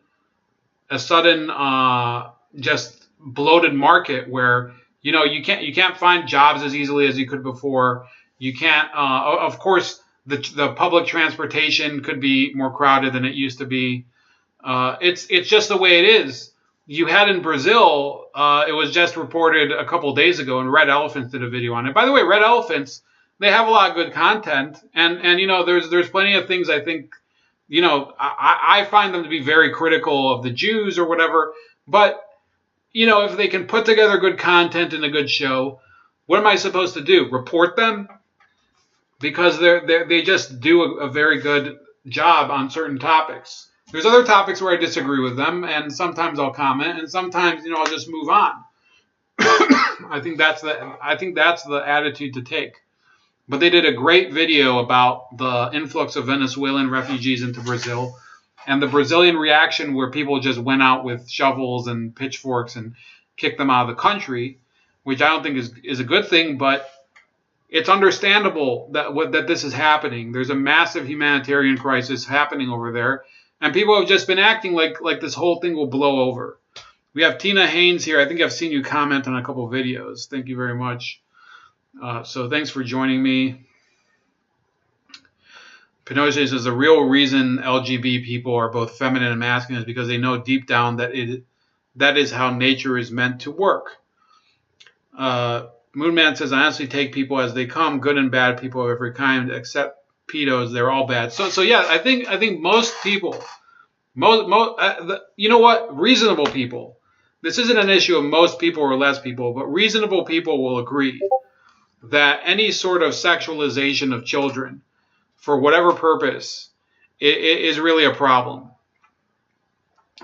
just bloated market where you can't find jobs as easily as you could before. You can't. Of course, the public transportation could be more crowded than it used to be. It's just the way it is. You had in Brazil, it was just reported a couple days ago, and Red Elephants did a video on it. By the way, Red Elephants, they have a lot of good content, and there's plenty of things I think, I find them to be very critical of the Jews or whatever. But if they can put together good content and a good show, what am I supposed to do? Report them? because they just do a very good job on certain topics. There's other topics where I disagree with them, and sometimes I'll comment, and sometimes I'll just move on. I think that's the attitude to take. But they did a great video about the influx of Venezuelan refugees into Brazil, and the Brazilian reaction, where people just went out with shovels and pitchforks and kicked them out of the country, which I don't think is a good thing, but it's understandable that this is happening. There's a massive humanitarian crisis happening over there, and people have just been acting like this whole thing will blow over. We have Tina Haynes here. I think I've seen you comment on a couple of videos. Thank you very much. So thanks for joining me. Pinochet says the real reason LGBT people are both feminine and masculine is because they know deep down that is how nature is meant to work. Moonman says, I honestly take people as they come, good and bad people of every kind, except pedos. They're all bad. So yeah, I think most people, you know what? Reasonable people. This isn't an issue of most people or less people, but reasonable people will agree that any sort of sexualization of children, for whatever purpose, is really a problem,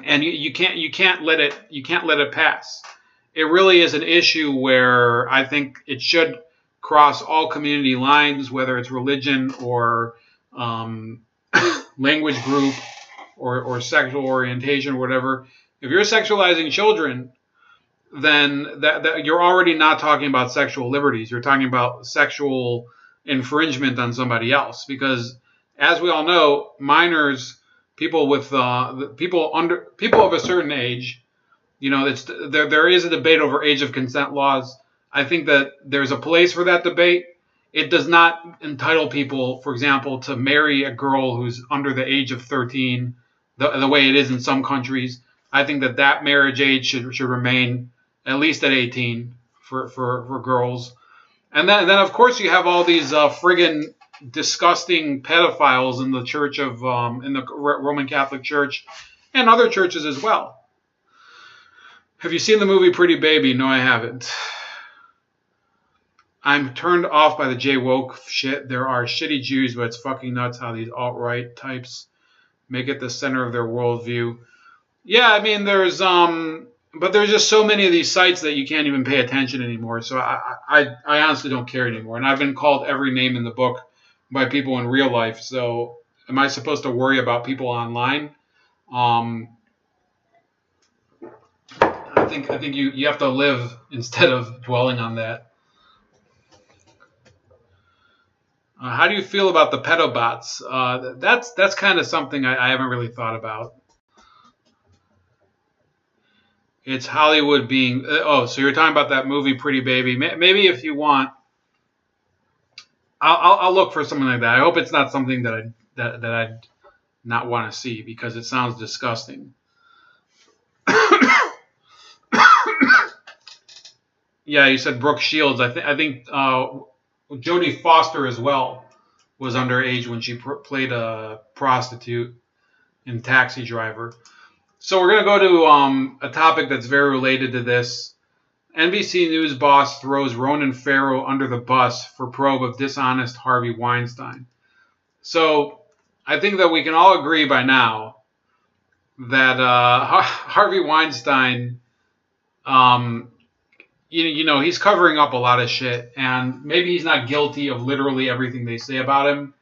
and you can't let it pass. It really is an issue where I think it should cross all community lines, whether it's religion or language group or sexual orientation or whatever. If you're sexualizing children, then that you're already not talking about sexual liberties. You're talking about sexual infringement on somebody else. Because, as we all know, minors, people of a certain age, there is a debate over age of consent laws. I think that there's a place for that debate. It does not entitle people, for example, to marry a girl who's under the age of 13, the way it is in some countries. I think that marriage age should remain at least at 18 for girls. And then of course you have all these friggin' disgusting pedophiles in the Church of in the Roman Catholic Church and other churches as well. Have you seen the movie Pretty Baby? No, I haven't. I'm turned off by the J-woke shit. There are shitty Jews, but it's fucking nuts how these alt-right types make it the center of their worldview. Yeah, I mean, but there's just so many of these sites that you can't even pay attention anymore. So I honestly don't care anymore. And I've been called every name in the book by people in real life. So am I supposed to worry about people online? I think you have to live instead of dwelling on that. How do you feel about the pedobots? That's kind of something I haven't really thought about. It's Hollywood being... so you're talking about that movie Pretty Baby. Maybe if you want, I'll look for something like that. I hope it's not something that I'd not want to see, because it sounds disgusting. Yeah, you said Brooke Shields. I think Jodie Foster as well was underage when she played a prostitute in Taxi Driver. So we're going to go to a topic that's very related to this. NBC News boss throws Ronan Farrow under the bus for probe of dishonest Harvey Weinstein. So I think that we can all agree by now that Harvey Weinstein, he's covering up a lot of shit. And maybe he's not guilty of literally everything they say about him.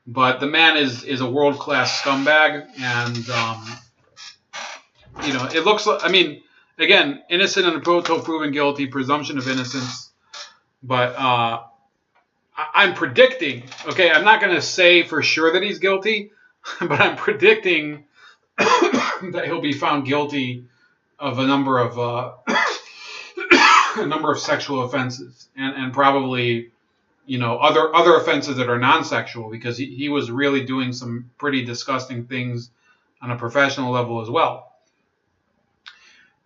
But the man is a world-class scumbag. And... it looks like, again, innocent until proven guilty, presumption of innocence. But I'm predicting, okay, I'm not going to say for sure that he's guilty, but I'm predicting that he'll be found guilty of a number of sexual offenses and probably, other offenses that are non-sexual, because he was really doing some pretty disgusting things on a professional level as well.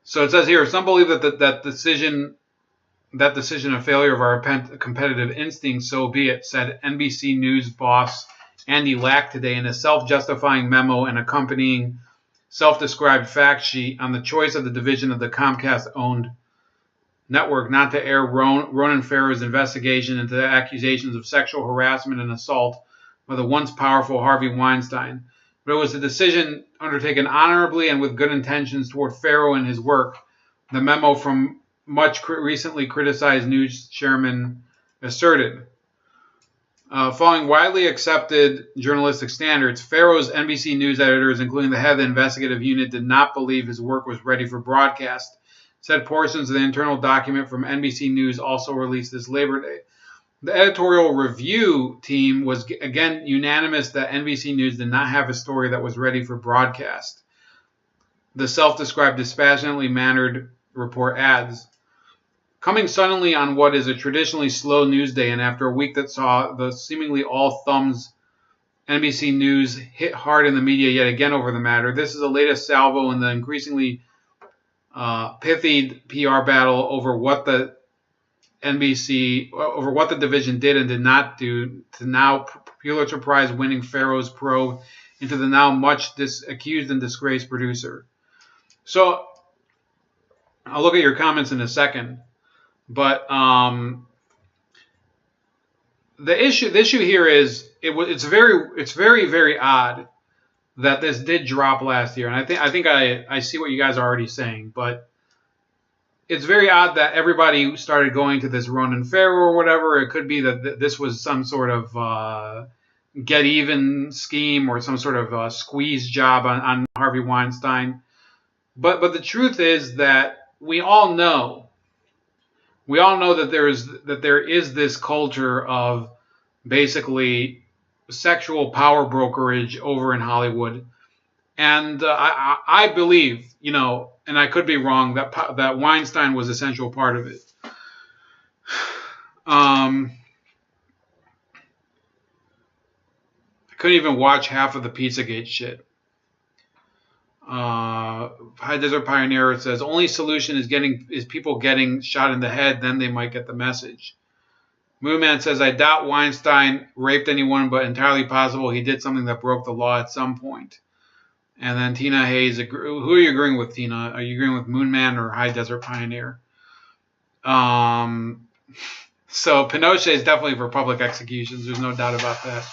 So it says here, some believe that decision a failure of our competitive instinct, so be it, said NBC News boss Andy Lack today in a self-justifying memo and accompanying self-described fact sheet on the choice of the division of the Comcast-owned network not to air Ronan Farrow's investigation into the accusations of sexual harassment and assault by the once powerful Harvey Weinstein. But it was a decision undertaken honorably and with good intentions toward Farrow and his work, the memo from much recently criticized news chairman asserted. Following widely accepted journalistic standards, Farrow's NBC News editors, including the head of the investigative unit, did not believe his work was ready for broadcast. Said portions of the internal document from NBC News also released this Labor Day. The editorial review team was again unanimous that NBC News did not have a story that was ready for broadcast. The self-described dispassionately mannered report adds, coming suddenly on what is a traditionally slow news day and after a week that saw the seemingly all thumbs NBC News hit hard in the media yet again over the matter, this is the latest salvo in the increasingly pithy PR battle over what the division did and did not do to now Pulitzer Prize winning Farrow's probe into the now much accused and disgraced producer. So I'll look at your comments in a second, but the issue here is it's very odd that this did drop last year, and I think I see what you guys are already saying, but it's very odd that everybody started going to this Ronan Farrow or whatever. It could be that this was some sort of get even scheme or some sort of squeeze job on Harvey Weinstein. But the truth is that we all know that there is this culture of basically sexual power brokerage over in Hollywood, and I believe, and I could be wrong, that Weinstein was an essential part of it. I couldn't even watch half of the Pizzagate shit. High Desert Pioneer says only solution is people getting shot in the head, then they might get the message. Moonman says I doubt Weinstein raped anyone, but entirely possible he did something that broke the law at some point. And then Tina Hayes, who are you agreeing with, Tina? Are you agreeing with Moonman or High Desert Pioneer? So Pinochet is definitely for public executions. There's no doubt about that.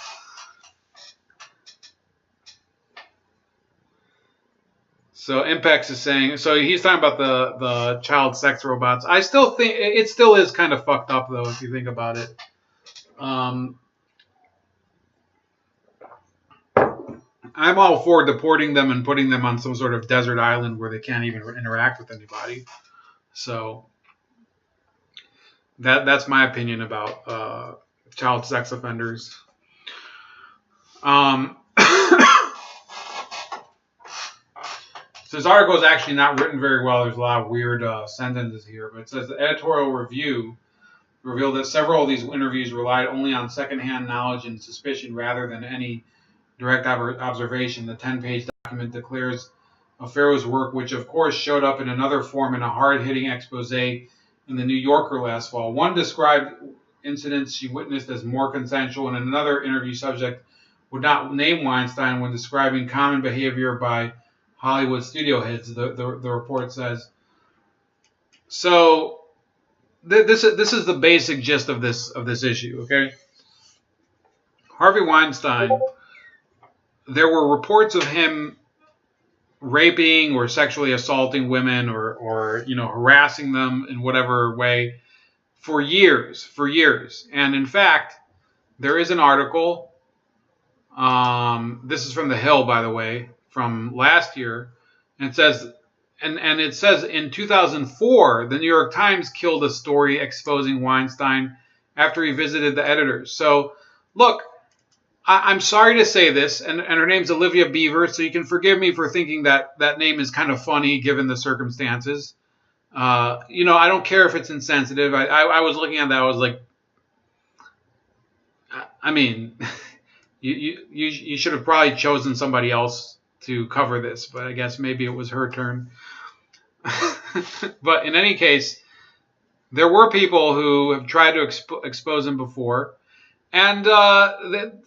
So Impex is saying, so he's talking about the child sex robots. I still think it still is kind of fucked up, though, if you think about it. I'm all for deporting them and putting them on some sort of desert island where they can't even interact with anybody. So that's my opinion about child sex offenders. So this article is actually not written very well. There's a lot of weird sentences here. But it says the editorial review revealed that several of these interviews relied only on secondhand knowledge and suspicion rather than any direct observation. The 10-page document declares of Farrow's work, which of course showed up in another form in a hard-hitting expose in the New Yorker last fall. One described incidents she witnessed as more consensual, and another interview subject would not name Weinstein when describing common behavior by Hollywood studio heads, the report says. So this is the basic gist of this issue, okay? Harvey Weinstein, there were reports of him raping or sexually assaulting women or harassing them in whatever way for years. And in fact, there is an article, this is from The Hill, by the way, from last year, and it says in 2004, the New York Times killed a story exposing Weinstein after he visited the editors. So, look, I'm sorry to say this, and her name's Olivia Beaver, so you can forgive me for thinking that name is kind of funny given the circumstances. I don't care if it's insensitive. I was looking at that, I was like, I mean, you should have probably chosen somebody else to cover this, but I guess maybe it was her turn. But in any case, there were people who have tried to expose him before, and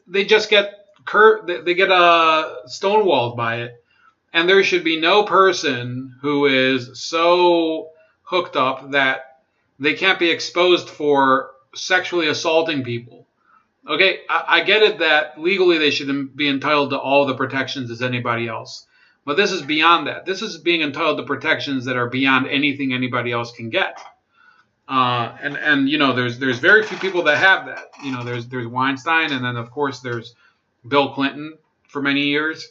they just get stonewalled by it. And there should be no person who is so hooked up that they can't be exposed for sexually assaulting people. Okay, I get it that legally they should be entitled to all the protections as anybody else. But this is beyond that. This is being entitled to protections that are beyond anything anybody else can get. And you know, there's very few people that have that. You know, there's Weinstein, and then of course there's Bill Clinton for many years.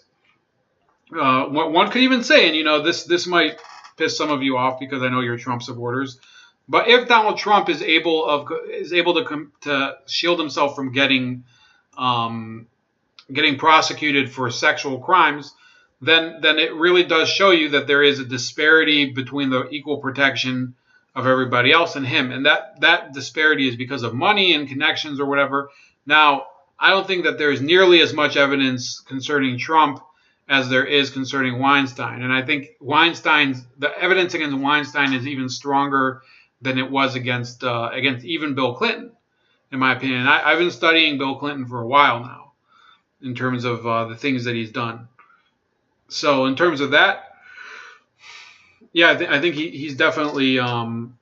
One could even say, and you know, this might piss some of you off because I know you're Trump supporters, but if Donald Trump is able to shield himself from getting prosecuted for sexual crimes, then it really does show you that there is a disparity between the equal protection of everybody else and him, and that disparity is because of money and connections or whatever. Now, I don't think that there is nearly as much evidence concerning Trump as there is concerning Weinstein, and I think the evidence against Weinstein is even stronger than it was against even Bill Clinton, in my opinion. I've been studying Bill Clinton for a while now, in terms of the things that he's done. So in terms of that, yeah, I think he's definitely, you know,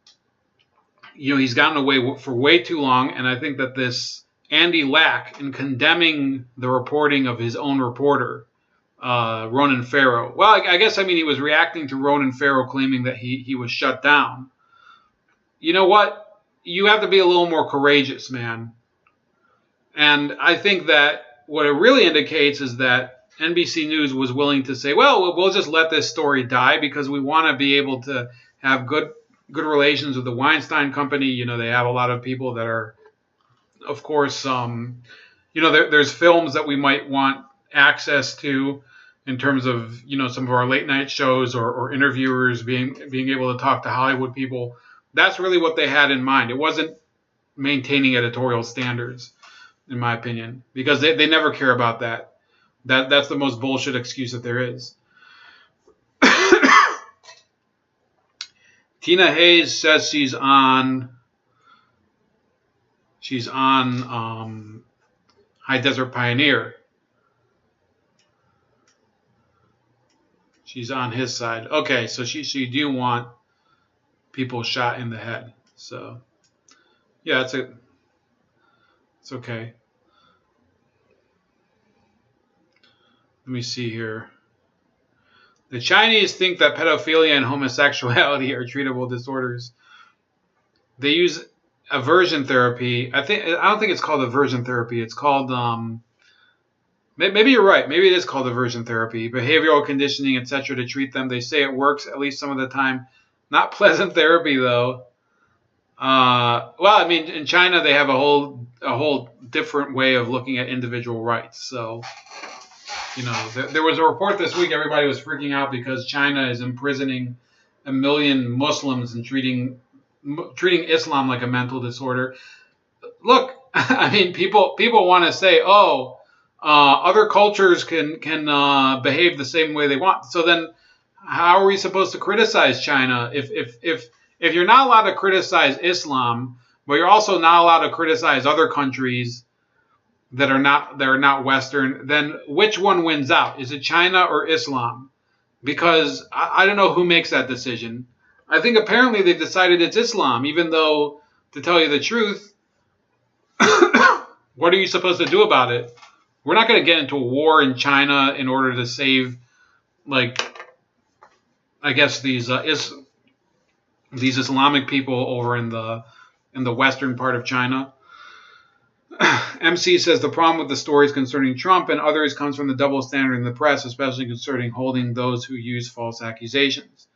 he's gotten away for way too long, and I think that this Andy Lack, in condemning the reporting of his own reporter, Ronan Farrow. Well, I guess, I mean, he was reacting to Ronan Farrow claiming that he was shut down. You know what? You have to be a little more courageous, man. And I think that what it really indicates is that NBC News was willing to say, well, we'll just let this story die because we want to be able to have good relations with the Weinstein Company. You know, they have a lot of people that are, of course, you know, there's films that we might want access to in terms of, you know, some of our late night shows or interviewers being able to talk to Hollywood people. That's really what they had in mind. It wasn't maintaining editorial standards, in my opinion, because they never care about that. That's the most bullshit excuse that there is. Tina Hayes says she's on High Desert Pioneer. She's on his side. Okay, so she do want people shot in the head. So yeah, it's okay. Let me see here. The Chinese think that pedophilia and homosexuality are treatable disorders. They use aversion therapy. I don't think it's called aversion therapy. It's called maybe you're right. Maybe it is called aversion therapy, behavioral conditioning, etc. to treat them. They say it works at least some of the time. Not pleasant therapy though. Well, I mean, in China they have a whole different way of looking at individual rights. So, you know, there was a report this week. Everybody was freaking out because China is imprisoning 1 million Muslims and treating Islam like a mental disorder. Look, I mean, people want to say, oh, other cultures can behave the same way they want. So then, how are we supposed to criticize China if you're not allowed to criticize Islam, but you're also not allowed to criticize other countries that are not Western? Then which one wins out? Is it China or Islam? Because I don't know who makes that decision. I think apparently they've decided it's Islam, even though, to tell you the truth, what are you supposed to do about it? We're not going to get into a war in China in order to save, like, I guess these Islamic people over in the western part of China. MC says the problem with the stories concerning Trump and others comes from the double standard in the press, especially concerning holding those who use false accusations.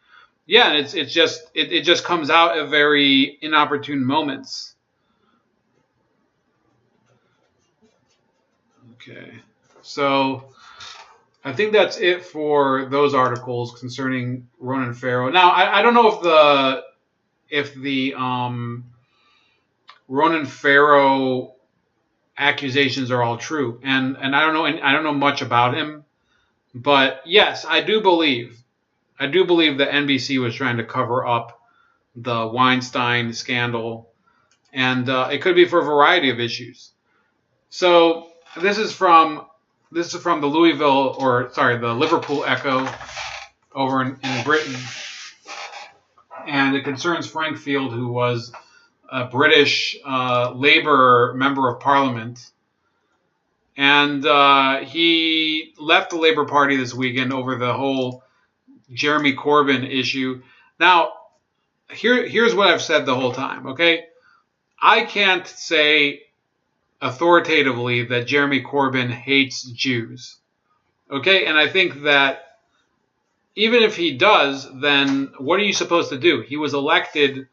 Yeah, and it just comes out at very inopportune moments. Okay, so I think that's it for those articles concerning Ronan Farrow. Now, I don't know if the Ronan Farrow accusations are all true, and I don't know much about him, but yes, I do believe that NBC was trying to cover up the Weinstein scandal, and it could be for a variety of issues. So this is from the the Liverpool Echo over in Britain, and it concerns Frank Field, who was a British Labour member of Parliament. And he left the Labour Party this weekend over the whole Jeremy Corbyn issue. Now, here's what I've said the whole time, okay? I can't say authoritatively that Jeremy Corbyn hates Jews, okay? And I think that even if he does, then what are you supposed to do? He was elected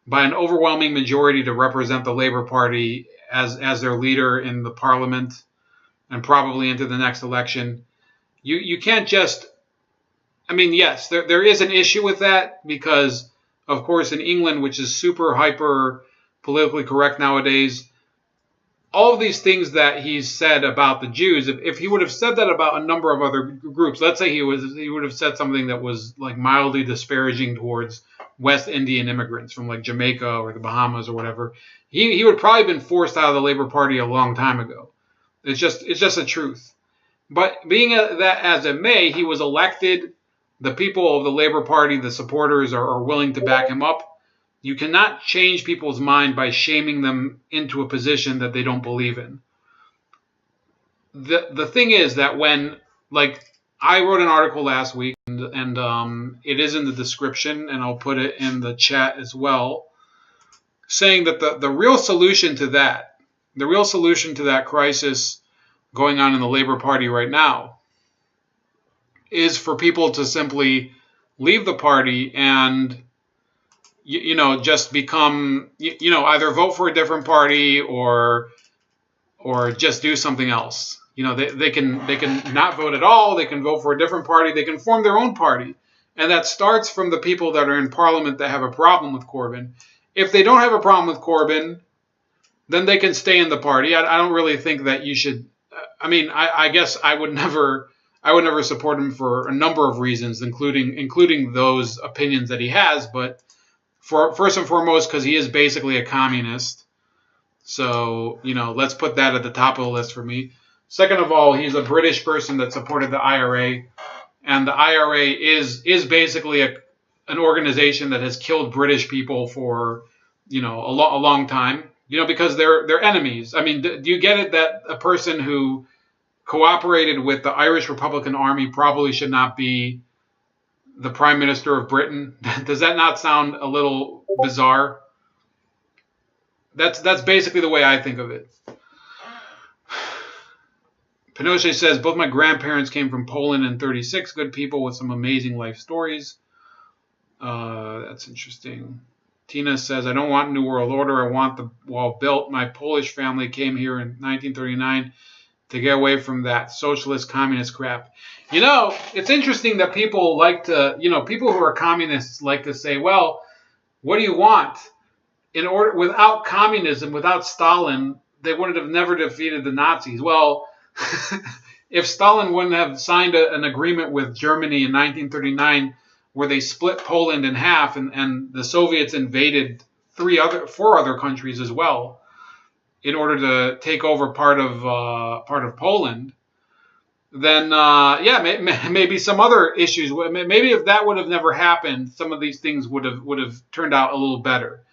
by an overwhelming majority to represent the Labour Party as their leader in the Parliament and probably into the next election. You can't just, I mean, yes, there is an issue with that because, of course, in England, which is super hyper politically correct nowadays, all of these things that he's said about the Jews, if he would have said that about a number of other groups, let's say he would have said something that was like mildly disparaging towards West Indian immigrants from like Jamaica or the Bahamas or whatever, he would probably been forced out of the Labour Party a long time ago. It's just the truth. But being that as it may, he was elected. The people of the Labour Party, the supporters, are willing to back him up. You cannot change people's mind by shaming them into a position that they don't believe in. The thing is that when, like, I wrote an article last week, and it is in the description, and I'll put it in the chat as well, saying that the real solution to that crisis going on in the Labour Party right now is for people to simply leave the party and just become, either vote for a different party or just do something else. They can not vote at all. They can vote for a different party. They can form their own party. And that starts from the people that are in Parliament that have a problem with Corbyn. If they don't have a problem with Corbyn, then they can stay in the party. I don't really think that you should. I guess I would never support him for a number of reasons, including those opinions that he has. But first and foremost, because he is basically a communist. So, let's put that at the top of the list for me. Second of all, he's a British person that supported the IRA. And the IRA is basically an organization that has killed British people for, a long time, because they're enemies. I mean, do you get it that a person who cooperated with the Irish Republican Army probably should not be the Prime Minister of Britain? Does that not sound a little bizarre? That's basically the way I think of it. Pinochet says, both my grandparents came from Poland in 1936. Good people with some amazing life stories. That's interesting. Tina says, I don't want New World Order. I want the wall built. My Polish family came here in 1939 to get away from that socialist, communist crap. It's interesting that people like to, people who are communists like to say, well, what do you want? Without communism, without Stalin, they would have never defeated the Nazis. Well, if Stalin wouldn't have signed an agreement with Germany in 1939 where they split Poland in half and the Soviets invaded four other countries as well in order to take over part of Poland, then maybe some other issues. Maybe if that would have never happened, some of these things would have turned out a little better.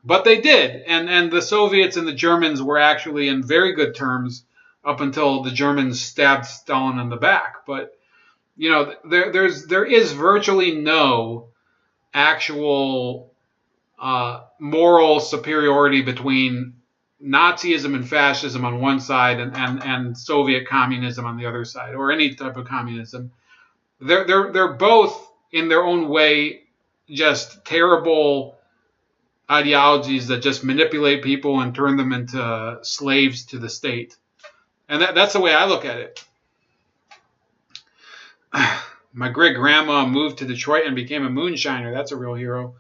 But they did, and the Soviets and the Germans were actually in very good terms up until the Germans stabbed Stalin in the back. But there is virtually no actual moral superiority between Nazism and fascism on one side and Soviet communism on the other side, or any type of communism. They're both in their own way just terrible ideologies that just manipulate people and turn them into slaves to the state. And that's the way I look at it. My great grandma moved to Detroit and became a moonshiner. That's a real hero.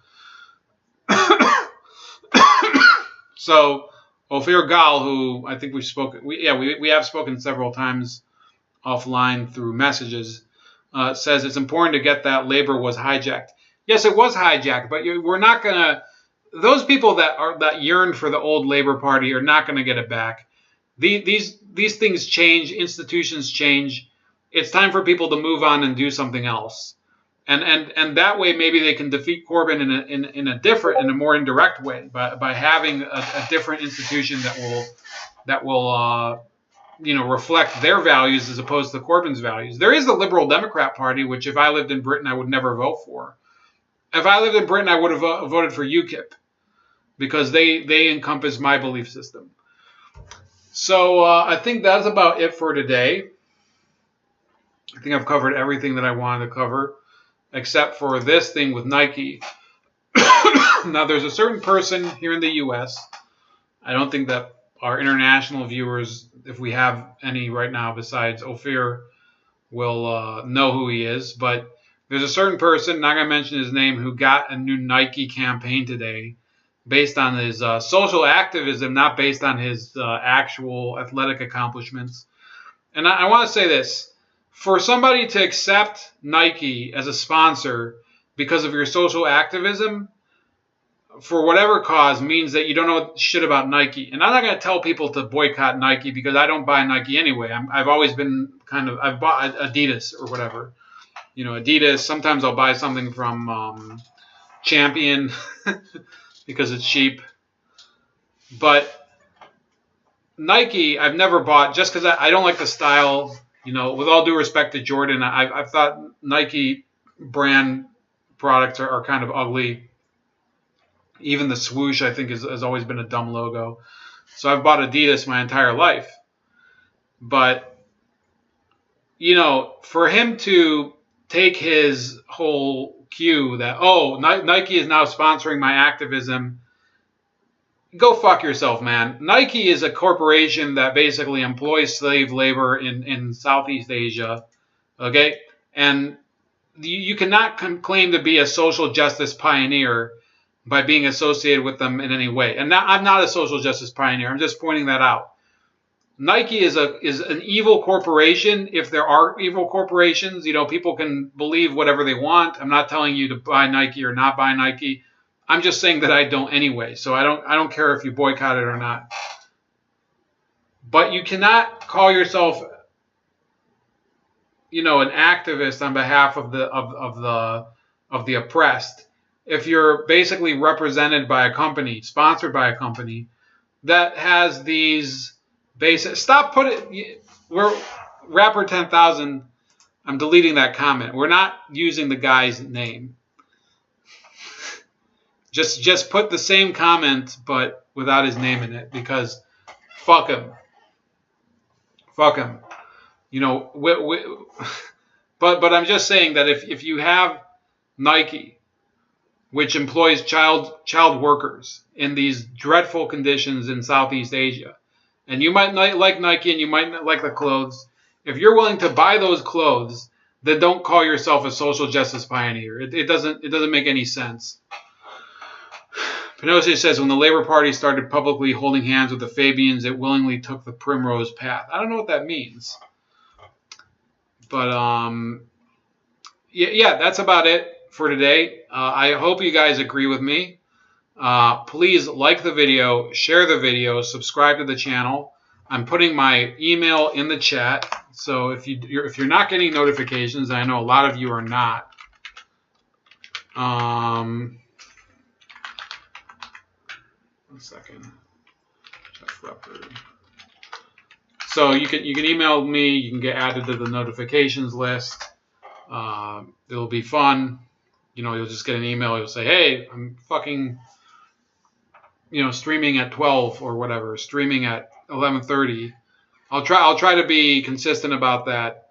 So Ophir Gal, who I think we've spoken, we have spoken several times offline through messages, says it's important to get that labor was hijacked. Yes, it was hijacked, but we're not gonna. Those people that yearn for the old Labor Party are not going to get it back. These things change, institutions change. It's time for people to move on and do something else. And that way maybe they can defeat Corbyn in a more indirect way by having a different institution that will reflect their values as opposed to Corbyn's values. There is the Liberal Democrat Party, which if I lived in Britain I would never vote for. If I lived in Britain I would have voted for UKIP because they encompass my belief system. So I think that's about it for today. I think I've covered everything that I wanted to cover, except for this thing with Nike. Now, there's a certain person here in the U.S. I don't think that our international viewers, if we have any right now besides Ophir, will know who he is. But there's a certain person, not going to mention his name, who got a new Nike campaign today based on his social activism, not based on his actual athletic accomplishments. And I want to say this. For somebody to accept Nike as a sponsor because of your social activism, for whatever cause, means that you don't know shit about Nike. And I'm not going to tell people to boycott Nike because I don't buy Nike anyway. I've always been I've bought Adidas or whatever. Adidas, sometimes I'll buy something from Champion because it's cheap. But Nike, I've never bought just because I don't like the style. With all due respect to Jordan, I've thought Nike brand products are kind of ugly. Even the swoosh, I think, has always been a dumb logo. So I've bought Adidas my entire life. But, for him to take his whole cue that, Nike is now sponsoring my activism, go fuck yourself, man. Nike is a corporation that basically employs slave labor in Southeast Asia, okay? And you cannot claim to be a social justice pioneer by being associated with them in any way. And now, I'm not a social justice pioneer. I'm just pointing that out. Nike is an evil corporation. If there are evil corporations, people can believe whatever they want. I'm not telling you to buy Nike or not buy Nike. I'm just saying that I don't anyway, so I don't care if you boycott it or not. But you cannot call yourself, an activist on behalf of the oppressed if you're basically represented by a company, sponsored by a company that has these basic. Stop putting. We're Rapper 10,000. I'm deleting that comment. We're not using the guy's name. Just put the same comment, but without his name in it, because fuck him. Fuck him. But I'm just saying that if you have Nike, which employs child workers in these dreadful conditions in Southeast Asia, and you might not like Nike and you might not like the clothes, if you're willing to buy those clothes, then don't call yourself a social justice pioneer. It doesn't make any sense. Pinochet says, when the Labour Party started publicly holding hands with the Fabians, it willingly took the primrose path. I don't know what that means. But, yeah, that's about it for today. I hope you guys agree with me. Please like the video, share the video, subscribe to the channel. I'm putting my email in the chat. So if you're not getting notifications, and I know a lot of you are not, one second. Chef Leopard. So you can email me. You can get added to the notifications list. It'll be fun. You'll just get an email. You'll say, "Hey, I'm fucking, streaming at 12 or whatever. Streaming at 11:30." I'll try to be consistent about that.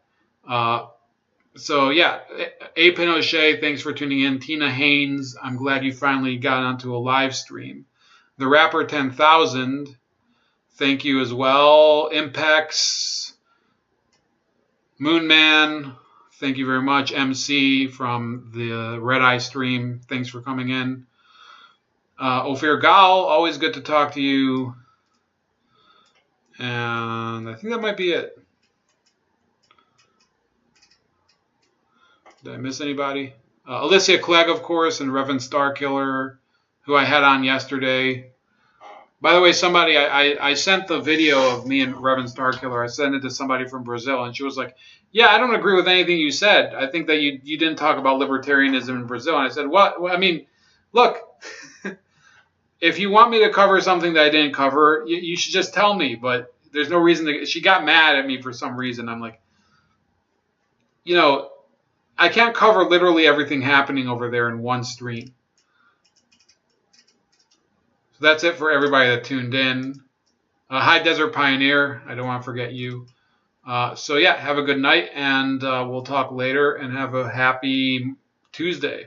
So yeah, A. Pinochet, thanks for tuning in. Tina Haynes, I'm glad you finally got onto a live stream. The Rapper 10,000, thank you as well. Impex, Moonman, thank you very much. MC from the Red Eye stream, thanks for coming in. Ophir Gal, always good to talk to you. And I think that might be it. Did I miss anybody? Alicia Clegg, of course, and Reverend Starkiller, who I had on yesterday. By the way, somebody, I sent the video of me and Reverend Starkiller. I sent it to somebody from Brazil, and she was like, "Yeah, I don't agree with anything you said. I think that you didn't talk about libertarianism in Brazil." And I said, "What? Well, I mean, look, if you want me to cover something that I didn't cover, you should just tell me. But there's no reason to." She got mad at me for some reason. I'm like, I can't cover literally everything happening over there in one stream. So that's it for everybody that tuned in. Hi, Desert Pioneer. I don't want to forget you. So yeah, have a good night, and we'll talk later, and have a happy Tuesday.